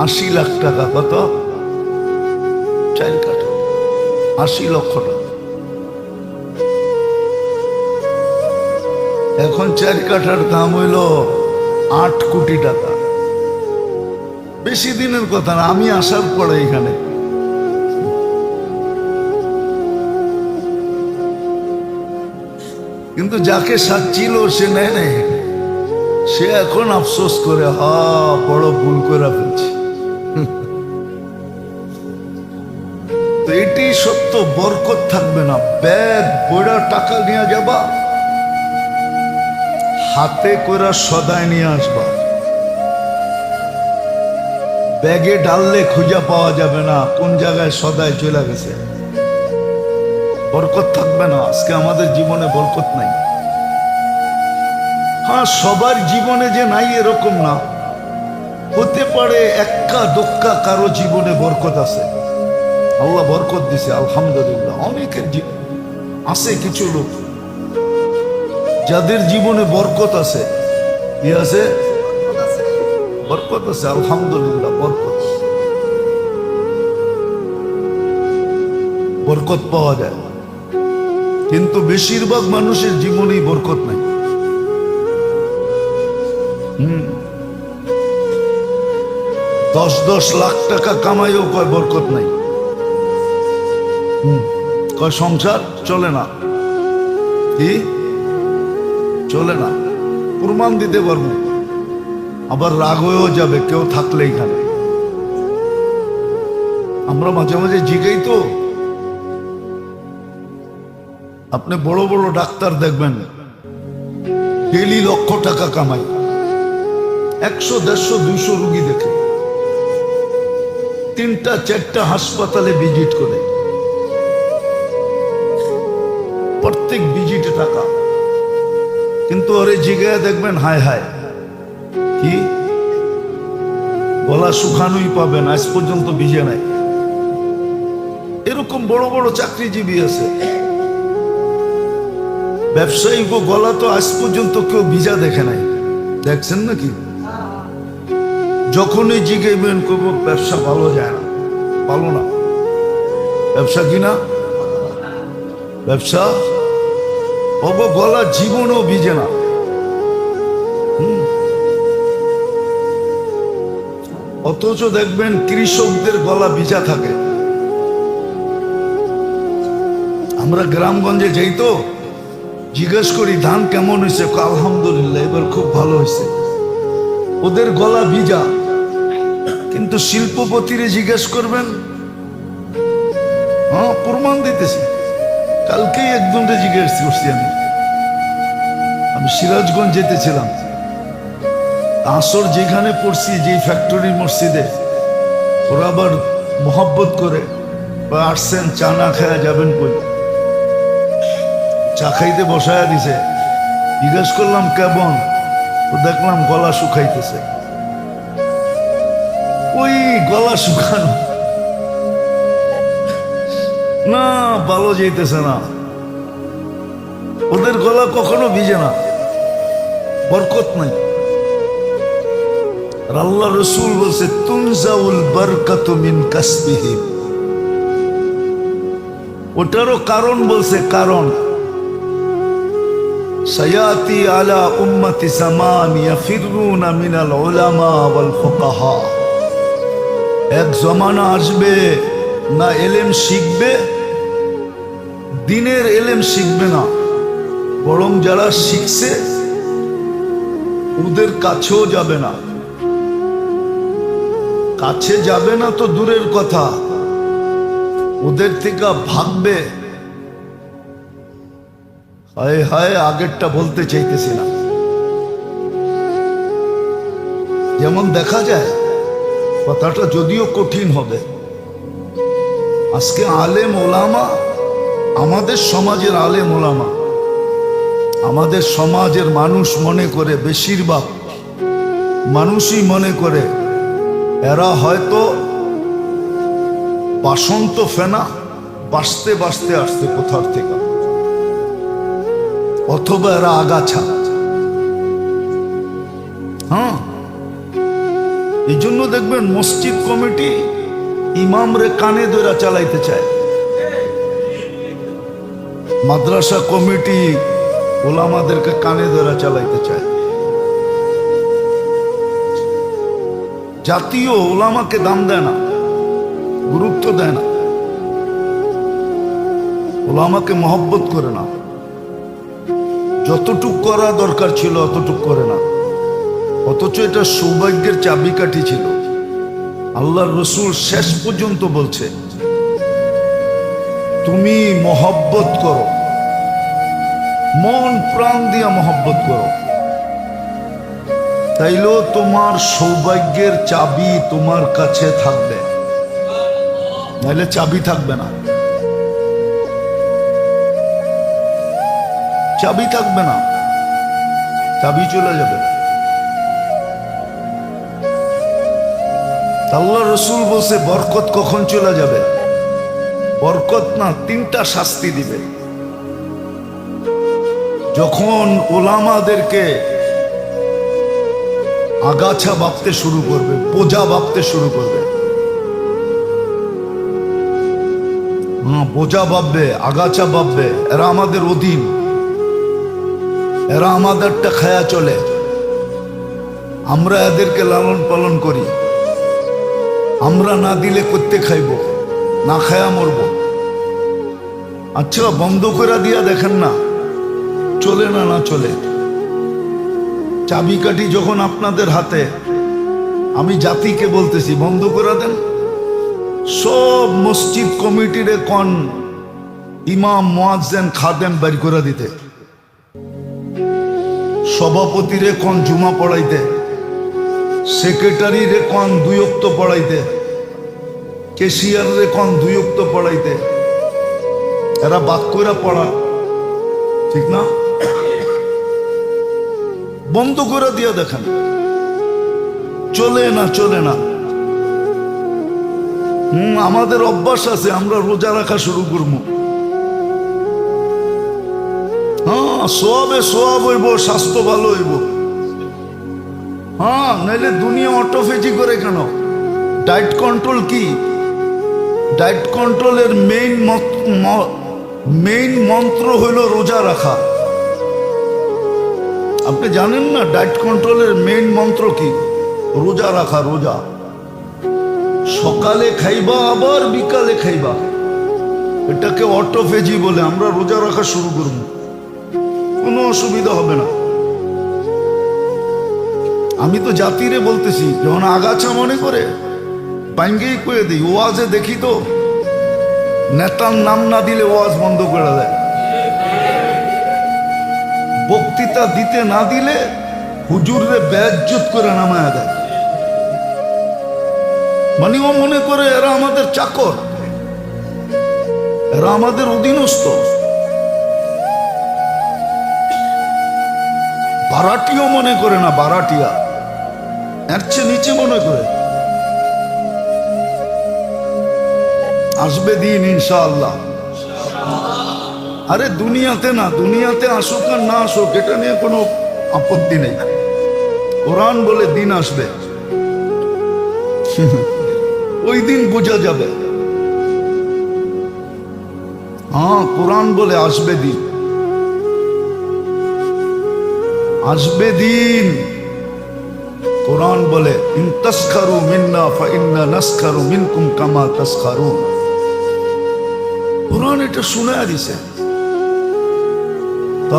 80 লাখ টাকা। কত? 4 কাঠা 80 লক্ষ টাকা। এখন 4 কাঠার দাম হইল 8 কোটি টাকা। বেশি দিনের কথা না, আমি আসার পরে এখানে। কিন্তু যাকে সাচ্ছিল সে নেয় নাই, সে এখন আফসোস করে, বড় ভুল করে ফেলছি। তো এটি সত্য, বরকত থাকবে না। ব্যাগ বইরা টাকা নিয়ে যাবা, হাতে করে সদায় নিয়ে আসবা। ব্যাগে ডাললে খুঁজে পাওয়া যাবে না কোন জায়গায় সদায় চলে গেছে। বরকত থাকবে না। আজকে আমাদের জীবনে বরকত নাই। হ্যাঁ, সবার জীবনে যে নাই এরকম না, হতে পারে এক্কা দোক্কা কারো জীবনে বরকত আছে। আল্লাহ বরকত দিছে আলহামদুলিল্লাহ। অনেকের আছে কিছু লোক যাদের জীবনে বরকত আছে। কি আছে? বরকত আছে আলহামদুলিল্লাহ। বরকত পাওয়া যায়, কিন্তু বেশিরভাগ মানুষের জীবনেই বরকত নাই। 10 লাখ টাকা কামাইও কয় বরকত নাই। কয় সংসার চলে না। কি চলে না? প্রমাণ দিতে পারবো। আবার রাগ হয়েও যাবে কেউ থাকলে এখানে। আমরা মাঝে মাঝে জিগাই তো, আপনি বড় বড় ডাক্তার দেখবেন ডেলি লক্ষ টাকা কামাই, 100, 150, 200 রুগী দেখে, 3টা 4টা হাসপাতালে ভিজিট করে, প্রত্যেক ভিজিটে টাকা। কিন্তু ওরে জিগায় দেখবেন হায় হায়, কি গলা শুকানোই পাবেন, আজ পর্যন্ত ভিজে নাই। এরকম বড় বড় চাকরিজীবী আছে। ব্যবসায়িক গলা তো আজ পর্যন্ত কেউ ভিজা দেখে নাই। দেখছেন নাকি? যখনই জিগাইবেন করবো ব্যবসা ভালো যায় না, ভালো না। ব্যবসা কিনা ব্যবসা গলা জীবনও ভিজে না। অথচ দেখবেন কৃষকদের গলা ভিজা থাকে। আমরা গ্রামগঞ্জে যাই তো, জিজ্ঞেস করি ধান কেমন হয়েছে, আলহামদুলিল্লাহ এবার খুব ভালো হয়েছে। ওদের গলা ভিজা। কিন্তু শিল্পপতিরে জিজ্ঞেস করবেন, হ্যাঁ প্রমাণ দিতেছি। কালকেই একজনকে জিজ্ঞেস করছি আমি সিরাজগঞ্জ যেতেছিলাম, আসর যেখানে পড়ছি, যে ফ্যাক্টরি মসজিদে, ওরা আবার মোহাব্বত করে আসছেন চা না খায়া যাবেন কই, চা খাইতে বসায়া দিছে। জিজ্ঞেস করলাম কেমন, তো দেখলাম গলা শুকাইতেছে। ওই গলা শুকানো না, ভালো যেতেছে না। ওদের গলা কখনো ভিজে না, বরকত নাই। আল্লাহ রসুল বলছে তুনজাউল বারকাতু মিন কাসবিহিম। ওটারও কারণ বলছে, কারণ সায়াতি আলা উম্মতি জামান ইয়াফিরুনা মিনাল উলামা ওয়াল ফুকাহা। এক জমানা আসবে না এলেম শিখবে, দিনের এলেম শিখবে না, বরং যারা শিখছে ওদের কাছেও যাবে না। কাছে যাবে না তো দূরের কথা, ওদের থেকে ভাগবে। হায় হায়, আগেরটা বলতে চাইতেছি না। যেমন দেখা যায়, কথাটা যদিও কঠিন হবে, আজকে আলেম ওলামা, আমাদের সমাজের আলেম ওলামা, আমাদের সমাজের মানুষ মনে করে, বেশিরভাগ মানুষই মনে করে এরা হয়তো বাসন্ত ফেনা বাঁচতে বাঁচতে আসছে কোথার থেকে, অথবা এরা আগাছা। হ্যাঁ, এই জন্য দেখবেন মসজিদ কমিটি ইমামরে কানে ধরে চালাইতে চায়, মাদ্রাসা কমিটি ওলামাদেরকে কানে ধরে চালাইতে চায়। জাতীয় ওলামাকে দাম দেয় না, গুরুত্ব দেয় না, ওলামাকে মহব্বত করে না, যতটুক করা দরকার ছিল অতটুক করে না। অথচ এটা সৌভাগ্যের চাবিকাঠি ছিল। আল্লাহর রসুল শেষ পর্যন্ত বলছে, তুমি মহব্বত করো, মন প্রাণ দিয়া মহব্বত করো, তাইলেও তোমার সৌভাগ্যের চাবি তোমার কাছে থাকবে, নাইলে চাবি থাকবে না, চাবি থাকবে না, চাবি চলে যাবে। আল্লাহ রসুল বলছে বরকত কখন চলে যাবে? বরকত না, তিনটা শাস্তি দিবে। যখন ওলামাদেরকে আগাছা ভাবতে শুরু করবে, বোঝা ভাবতে শুরু করবে, বোঝা ভাববে, আগাছা ভাববে, এরা আমাদের অধীন, এরা আমাদেরটা খায়া চলে, আমরা এদেরকে লালন পালন করি, আমরা না দিলে করতে খাইব, না খায়া মরব। আচ্ছা, বন্ধ করে দিয়া দেখেন না চলে না, না চলে। চাবিকাঠি যখন আপনাদের হাতে, আমি জাতিকে বলতেছি বন্ধ করে দেন। সব মসজিদ কমিটিরে কোন ইমাম মুয়াজ্জিন খাদেম বের করে দিতে, সভাপতিরে কোন জুমা পড়াইতে, সেক্রেটারিরে কোন 2 ওয়াক্ত পড়াইতে, ক্যাশিয়ারে কোন 2 ওয়াক্ত পড়াইতে। এরা বাদ কইরা পড়া ঠিক না? বন্ধ করে দিয়া দেখেন চলে না, চলে না। আমাদের অভ্যাস আছে, আমরা রোজা রাখা শুরু করবো। হ্যাঁ, সোয়াবে সোয়াব হইব, স্বাস্থ্য ভালো হইব। হ্যাঁ, নাইলে দুনিয়া অটোফেজি করে কেন? ডায়েট কন্ট্রোল কি? ডায়েট কন্ট্রোলের মেইন মন্ত্র হইল রোজা রাখা। আপনি জানেন না ডায়েট কন্ট্রোলের মেইন মন্ত্র কি? রোজা রাখা, রোজা। সকালে খাইবা আবার বিকালে খাইবা, এটাকে অটোফেজি বলে। আমরা রোজা রাখা শুরু করব, কোনো অসুবিধা হবে না। আমি তো জাতিরে বলতেছি, যখন আগাছা মনে করে পাঙ্গেই করে দিই। ওয়াজে দেখি তো নেতার নাম না দিলে ওয়াজ বন্ধ করে দেয়, বক্তৃতা দিতে না দিলে হুজুরে বেইজ্জত করে নামায় দেয়। মানে ও মনে করে এরা আমাদের চাকর, এরা আমাদের অধীনস্থ। বারাটিও মনে করে না, বারাটিয়া এর চেয়ে নিচে মনে করে। আসবে দিন ইনশাআল্লাহ। আরে দুনিয়াতে না, দুনিয়াতে আসুক আর না আসুক এটা নিয়ে কোনো আপত্তি নেই। কোরআন বলে দিন আসবে, ওই দিন বোঝা যাবে। হ্যাঁ, কোরআন বলে আসবে দিন, আসবে দিন। কোরআন বলে ইন তাসখারু মিন্না ফাইন্না নাসখারু মিনকুম কামা তাসখারুন। কোরআন এটা শুনে দিছে।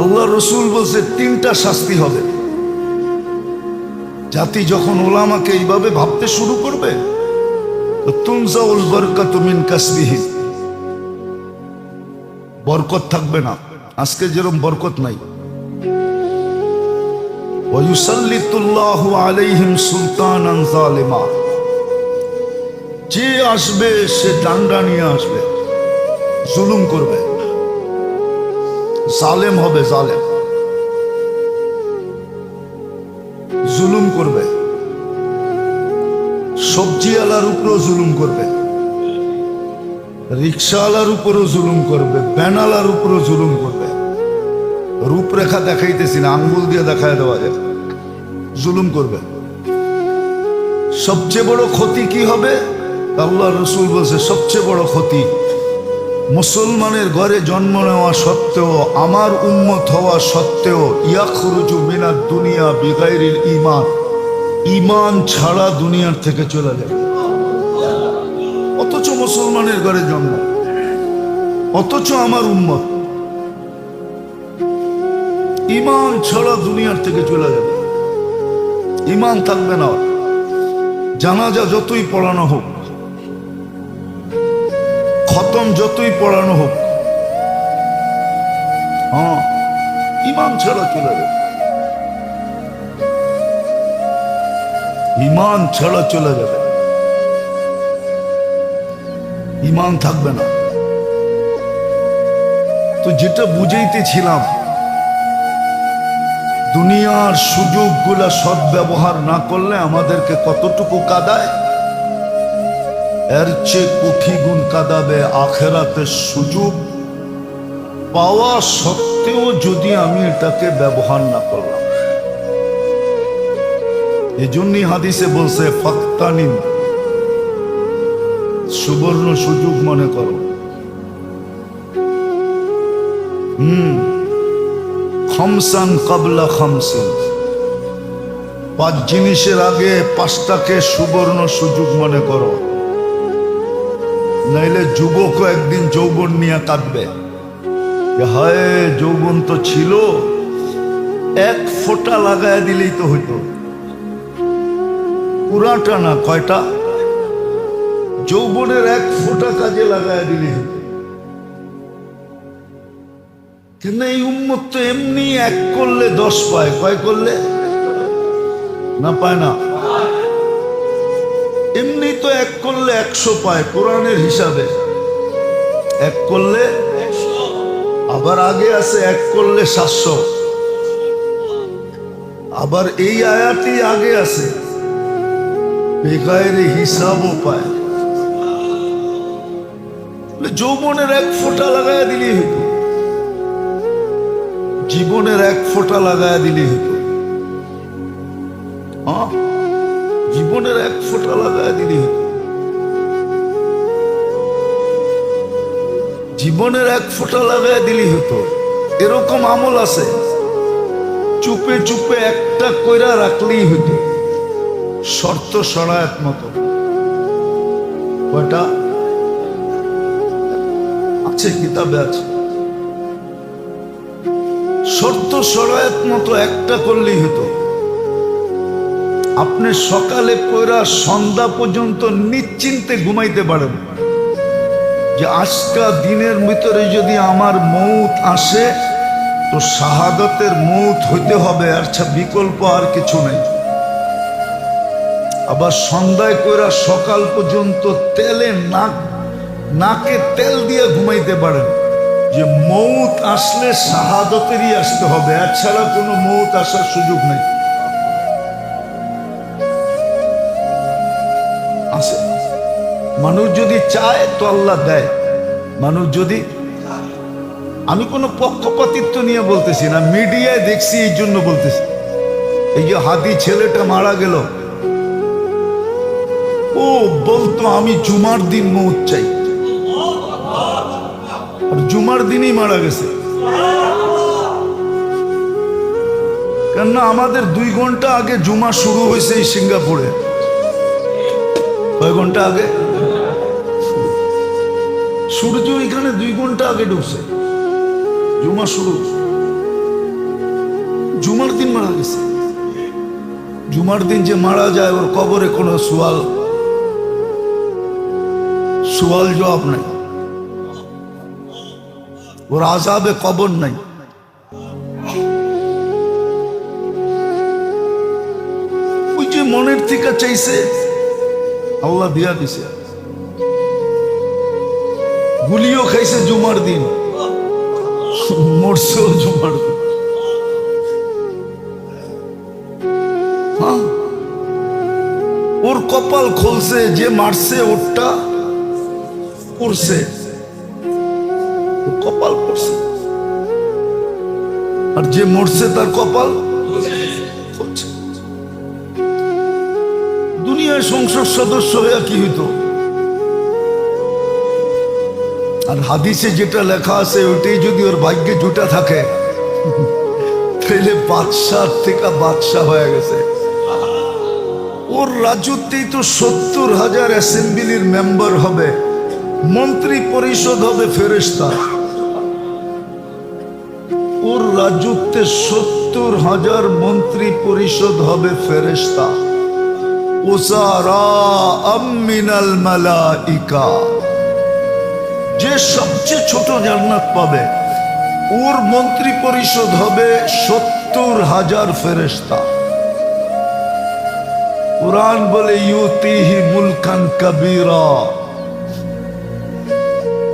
আল্লাহ রসুল বলছে 3টা শাস্তি হবে। জাতি যখন ওলামাকে এইভাবে ভাবতে শুরু করবে, তো তুনজাউল বরকাতু মিন কাসবিহি, বরকত থাকবে না। আজকে যেরকম বরকত নাই। ওয়ায়ুসাল্লিতুল্লাহু আলাইহিম সুলতানান জালিমা, যে আসবে সে ডান্ডা নিয়ে আসবে, জুলুম করবে, জালেম হবে, জালেম জুলুম করবে, সবজিওয়ালার উপরও জুলুম করবে, রিক্সাওয়ালার উপরও জুলুম করবে, ব্যানালার উপরও জুলুম করবে। রূপরেখা দেখাইতেছি না, আঙ্গুল দিয়ে দেখায় দেওয়া যায়, জুলুম করবে। সবচেয়ে বড় ক্ষতি কি হবে? আল্লাহ রসুল বলছে সবচেয়ে বড় ক্ষতি মুসলমানের ঘরে জন্ম নেওয়া সত্ত্বেও, আমার উম্মত হওয়া সত্ত্বেও, ইয়াখরুজু মিনাদ দুনিয়া বিগাইরিল ঈমান, ঈমান ছাড়া দুনিয়ার থেকে চলে যাবে। অথচ মুসলমানের ঘরে জন্ম, অথচ আমার উম্মত ঈমান ছাড়া দুনিয়ার থেকে চলে যাবে। ঈমান থাকবে না। জানাজা যতই পড়ানো হোক, খতম যতই পড়ানো হোক, হ্যাঁ, ঈমান ছাড়া চলে যাবে, ঈমান ছাড়া চলে যাবে, ঈমান থাকবে না। তো যেটা বুঝাইতেছিলাম, দুনিয়ার সুযোগগুলা সদ্ব্যবহার না করলে আমাদেরকে কতটুকু কাঁদায়, এর চেয়ে কোটি গুণ কাঁদাবে আখেরাতের সুযোগ পাওয়া সত্ত্বেও যদি আমি এটাকে ব্যবহার না করলাম। এই জন্যই হাদিসে বলছে ফাক্তানিম, সুবর্ণ সুযোগ মনে করো। খামসান কাবলা খামসিন, 5 জিনিসের আগে 5টাকে সুবর্ণ সুযোগ মনে করো, নাইলে যুবকও একদিন যৌবন নিয়ে কাঁদবে। হায়, যৌবন তো ছিল, 1 ফোঁটা লাগায় দিলেই তো হইতো, পুরাটা না, কয়টা? যৌবনের 1 ফোঁটা কাজে লাগায় দিলেই হইতো। কিন্তু এই উম্মত তো এমনি 1 করলে 10 পায়, কয় করলে না পায় না? এমনি তো 1 করলে 100 পায় কোরআনের হিসাবে, 1 করলে, আবার আগে আছে 1 করলে 700, আবার এই আয়াতই আগে আছে বেগায়ের হিসাবও পায়। যৌবনের 1 ফোঁটা লাগায় দিলেই হতো, জীবনের 1 ফোঁটা লাগায় দিলেই হতো, জীবনের 1 ফোঁটা লাগায় দিলেই হতো, জীবনের 1 ফোঁটা লাগায় দিলেই হতো। এরকম আমল আছে, চুপে চুপে একটা কইরা রাখলেই হতো, শর্ত সরায়াত মতো। কয়টা আছে? কিতাবে আছে, শর্ত সরায়াত মতো একটা করলেই হতো। আপনি সকালে কইরা সন্ধ্যা পর্যন্ত নিশ্চিন্তে ঘুমাইতে পারেন যে আজকা দিনের ভিতরে যদি আমার মৌত আসে তো শাহাদাতের মৌত হইতে হবে, আচ্ছা বিকল্প আর কিছু নেই। আবার সন্ধ্যায় কইরা সকাল পর্যন্ত তেলে নাকে তেল দিয়ে ঘুমাইতে পারেন যে মৌত আসলে শাহাদাতেরই আসতে হবে, এছাড়া কোনো মৌত আসার সুযোগ নেই। আছে, মানুষ যদি চায় তো আল্লাহ দেয়, মানুষ যদি, আমি কোনো পক্ষপাতিত্ব নিয়ে বলতেছি না, মিডিয়ায় দেখছি এই জন্য বলতেছি। এই যে হাদি ছেলেটা মারা গেল, ও বলতো আমি জুমার দিন মৌত চাই, আর জুমার দিনই মারা গেছে। কেননা আমাদের 2 ঘন্টা আগে জুমা শুরু হয়েছে এই সিঙ্গাপুরে। কয় ঘন্টা আগে? সূর্য এখানে 2 ঘন্টা আগে ঢুকছে, জুমা শুরু। জুমার দিন মারা গেছে। জুমার দিন যে মারা যায় ওর কবরে কোনো সুয়াল জবাব নাই, ওর আযাবে কবর নাই। ওই যে মনের থেকে চাইছে আল্লাহ দিয়া দিছে, গুলিও খাইছে জুমার দিন, মরছেও জুমার দিন। হ্যাঁ, ওর কপাল খুলছে, যে মারছে ওরটা পড়ছে, কপাল পড়ছে, আর যে মরছে তার কপাল খুলছে। দুনিয়ায় সংসদ সদস্য হয়ে কি হইতো? আর হাদিসে যেটা লেখা আছে ওইটাই যদি ওর ভাগ্যে জুটা থাকে তাহলে বাদশাহ থেকে বাদশাহ হয়ে গেছে। ওর রাজত্বেই তো 70,000 অ্যাসেম্বলির মেম্বার হবে, মন্ত্রী পরিষদ হবে ফেরেশতা। ওর রাজত্বে 70,000 মন্ত্রী পরিষদ হবে ফেরেশতা। উসারা মিনাল মালাইকা, যে সবচেয়ে ছোট জান্নাত পাবে ওর মন্ত্রী পরিষদ হবে 70,000 ফেরেশতা। কুরআন বলে ইউতিহি মুলকান কাবীরা।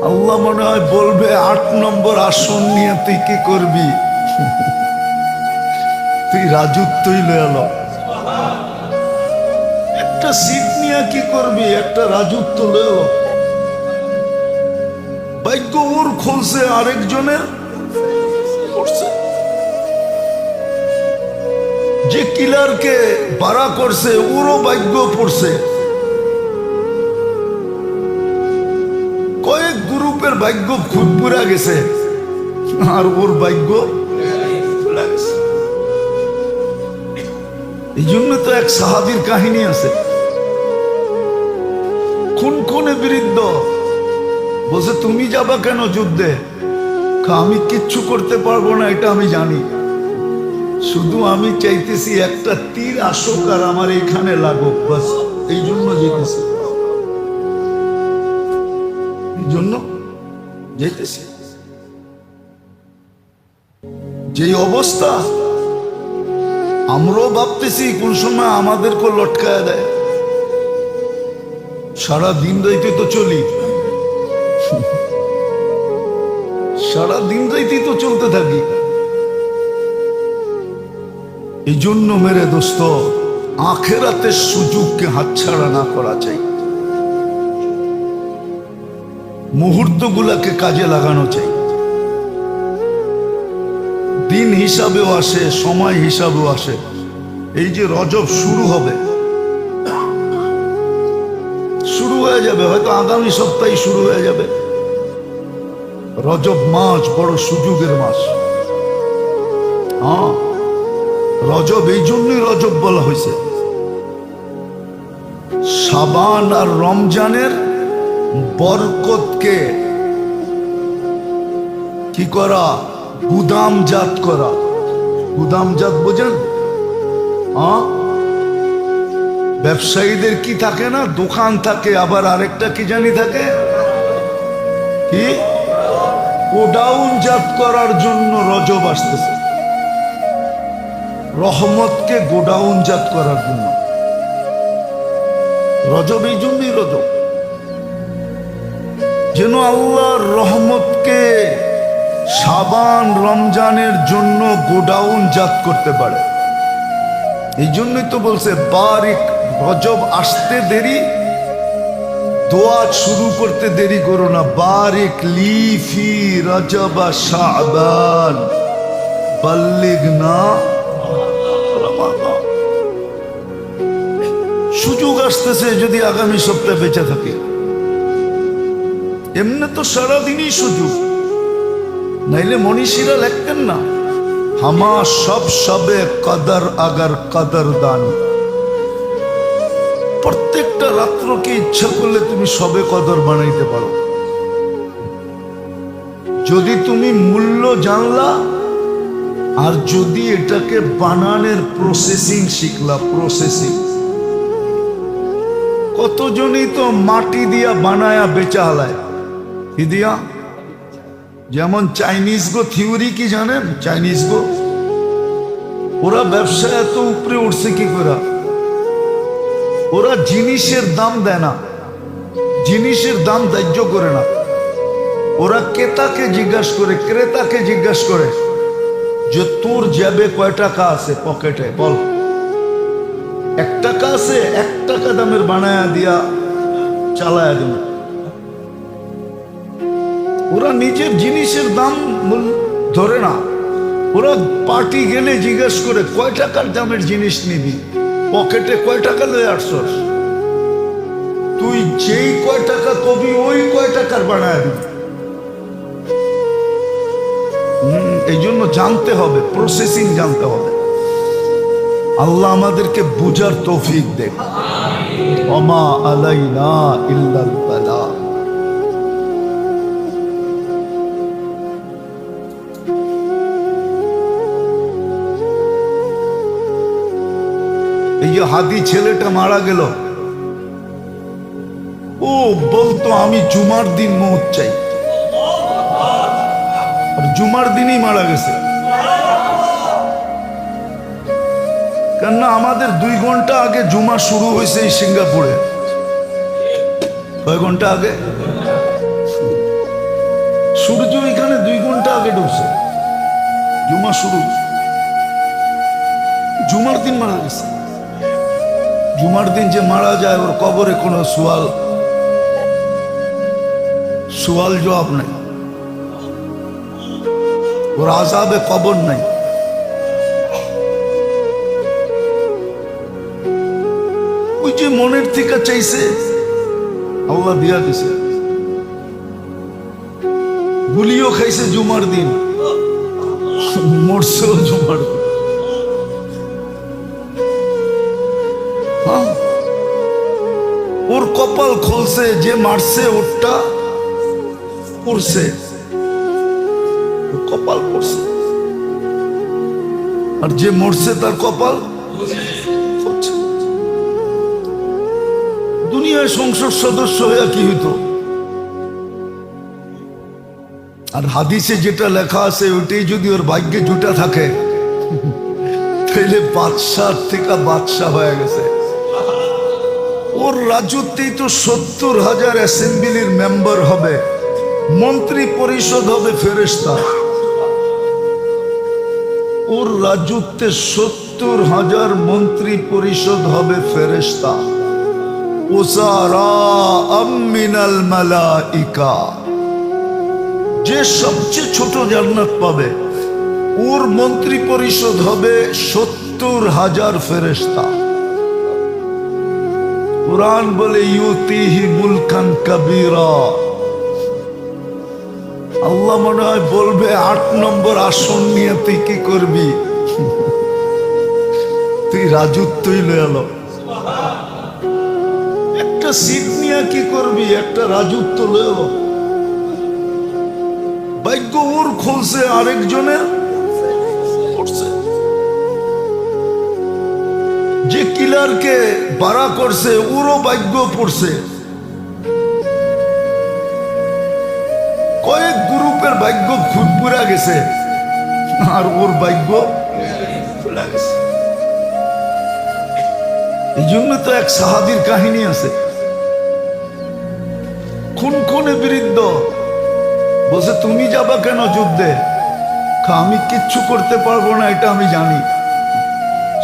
আল্লাহ মনে হয় বলবে 8 নম্বর আসন নিয়ে তুই কি করবি? তুই রাজত্বই লয়ে ল। একটা সিট নিয়ে কি করবি? একটা রাজত্ব লয়ে ল। ভাগ্য ওর খুলছে, আরেকজনের পড়ছে। যে কিলারকে বাড়া করছে ওরও ভাগ্য পড়ছে। কয়েক গ্রুপের ভাগ্য খুব পুরা গেছে, আর ওর ভাগ্য পুরা গেছে। এই জন্য তো এক সাহাবীর কাহিনী আছে, খুনে বিরুদ্ধ বলছে তুমি যাবা কেন যুদ্ধে? আমি কিচ্ছু করতে পারবো না এটা আমি জানি, শুধু আমি চাইতেছি একটা তীর আসুক আর আমার এখানে লাগুক, বাস এই জন্য যেতেছি, এই জন্য যেতেছি। যে অবস্থা আমরাও ভাবতেছি কোন সময় আমাদেরকে লটকায় দেয়। সারা দিন রাইতে তো চলি, সারা দিন রাইতে তো চলতে থাকি। এই জন্য মেরে দোস্ত, আখেরাতের সুযোগকে হাতছাড়া না করা চাই, মুহূর্তগুলাকে কাজে লাগানো চাই। দিন হিসাবেও আসে, সময় হিসাবেও আসে। এই যে রজব শুরু হবে, শুরু হয়ে যাবে, হয়তো আগামী সপ্তাহে শুরু হয়ে যাবে। রজব মাস বড় সুযোগের মাস। হ্যাঁ, রজব এই জন্যই রজব বলা হয়েছে। শাবান আর রমজানের বরকতকে কি করা? গুদামজাত করা। গুদামজাত বোঝেন? হ্যাঁ, ব্যবসায়ীদের কি থাকে না, দোকান থাকে, আবার আরেকটা কি জানি থাকে, কি গোডাউনজাত করার জন্য রজব আসতেছে। রহমতকে গোডাউনজাত করার জন্য রজব, এই জন্যই রজব, যেন আল্লাহর রহমতকে শাবান রমজানের জন্য গোডাউনজাত করতে পারে। এই জন্যই তো বলছে বারিক, রজব আসতে দেরি, দোয়া শুরু করতে দেরি করো না। বারিক লি ফি রজব শাবান বাল্লিগনা রমাদান। সুযোগ আসতেছে যদি আগামী সপ্তাহে বেঁচে থাকে। এমনি তো সারাদিনই সুযোগ, নাইলে মনীষীরা লিখতেন না, হামা সব সবে কদর আগার কদর দান। প্রত্যেকটা রাত্রকে ইচ্ছা করলে তুমি সবে কদর বানাইতে পারো, যদি তুমি মূল্য জানলা আর যদি এটাকে বানানোর প্রসেসিং শিখলা। প্রসেসিং কতজনই তো মাটি দিয়া বানায়া বেচা হালায়, কি দিয়া? যেমন চাইনিজ গো থিওরি কি জানেন? চাইনিজ গো ওরা ব্যবসা এত উপরে উঠছে কি করে? ওরা জিনিসের দাম দেয় না, জিনিসের দাম ধার্য করে না। ওরা ক্রেতাকে জিজ্ঞাসা করে, ক্রেতাকে জিজ্ঞাসা করে যে তোর জ্যাবে কয় টাকা আছে পকেটে, বল। 1 টাকা আছে, 1 টাকা দামের বানায়া দিয়া চালায়া দেন। ওরা নিজের জিনিসের দাম ধরে না, ওরা পার্টি গেলে জিজ্ঞেস করে কয় টাকার দামের জিনিস নিবি, পকেটে কয় টাকা লয়ে আসছস। তুই যেই কয় টাকা কবি ওই কয় টাকার বানায় দিবি। এই জন্য জানতে হবে, প্রসেসিং জানতে হবে। আল্লাহ আমাদেরকে বুঝার তৌফিক দেন। ওমা আলাইনা ইল্লাল বালাগ। এই যে হাদি ছেলেটা মারা গেল, ও বলতো আমি জুমার দিন মৌত চাই, আর জুমার দিনই মারা গেছে। কেননা আমাদের 2 ঘন্টা আগে জুমা শুরু হয়েছে এই সিঙ্গাপুরে। কয় ঘন্টা আগে? সূর্য এখানে 2 ঘন্টা আগে ঢুকছে, জুমা শুরু। জুমার দিন মারা গেছে। জুমার দিন যে মারা যায় ওর কবরে কোনো সওয়াল জবাব নাই, ওর আযাবে কবর নাই। ওই যে মনের থেকে চাইছে আল্লাহ দিয়া দিছে। গুলিও খাইছে জুমার দিন, মরছেও জুমার দিন। ওর কপাল খুলছে, যে মারছে ওরটা পড়ছে, কপাল পড়ছে, আর যে মরছে তার কপাল পড়ছে। দুনিয়ায় সংসদ সদস্য হয়ে কি হইতো? আর হাদিসে যেটা লেখা আছে ওইটাই যদি ওর ভাগ্যে জুটা থাকে তাহলে বাদশাহ থেকে বাদশাহ হয়ে গেছে। ওর রাজত্বেই তো 70,000 অ্যাসেম্বলির মেম্বার হবে, মন্ত্রী পরিষদ হবে ফেরেশতা। ওর রাজত্বে 70,000 মন্ত্রী পরিষদ হবে ফেরেশতা। উসারা মিনাল মালাইকা। যে সবচেয়ে ছোট জান্নাত পাবে ওর মন্ত্রী পরিষদ হবে 70,000 ফেরেশতা। কুরআন বলে ইউতিহি মুলকান কাবীরা। আল্লাহ মনে হয় বলবে 8 নম্বর আসন নিয়ে তুই কি করবি? তুই রাজত্বই লয়ে এলো। একটা সিট নিয়ে কি করবি? একটা রাজত্ব লয়ে এলো। ভাগ্য ওর খুলছে, আরেকজনের পড়ছে। যে কিলারকে বাড়া করছে ওরও ভাগ্য পড়ছে। কয়েক গ্রুপের ভাগ্য পুরা গেছে আর ওর ভাগ্য ফুলা গেছে। এই জন্য তো এক সাহাবীর কাহিনী আছে, খুনে বিরুদ্ধ বলছে তুমি যাবা কেন যুদ্ধে? আমি কিচ্ছু করতে পারবো না এটা আমি জানি,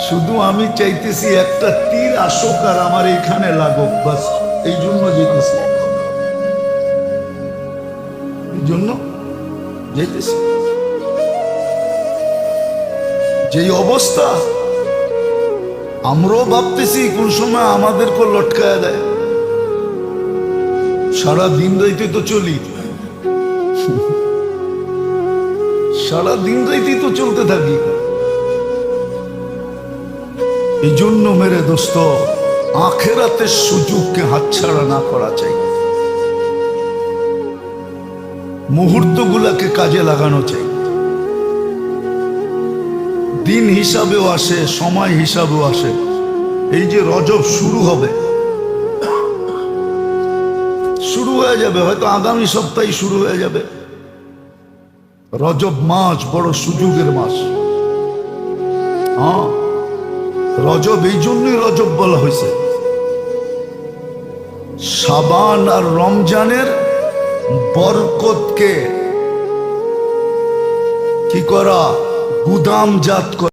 শুধু আমি চাইতেছি একটা তীর আসুক আর আমার এখানে লাগুক, বাস এই জন্য যেতেছি, এই জন্য যেতেছি। যেই অবস্থা আমরাও ভাবতেছি কোন সময় আমাদেরকে লটকায় দেয়। সারা দিন রাইতে তো চলি, সারা দিন রাইতে তো চলতে থাকি। এই জন্য মেরে দোস্ত আখেরাতের সুযোগকে হাতছাড়া না করা চাই, মুহূর্তগুলাকে কাজে লাগানো চাই। দিন হিসাবেও আসে, সময় হিসাবেও আসে। এই যে রজব শুরু হবে, শুরু হয়ে যাবে, হয়তো আগামী সপ্তাহে শুরু হয়ে যাবে। রজব মাস বড় সুযোগের মাস। হ্যাঁ, রজব এই জন্যই রজব বলা হয়েছে। শাবান আর রমজানের বরকতকে কি করা, গুদামজাত করা।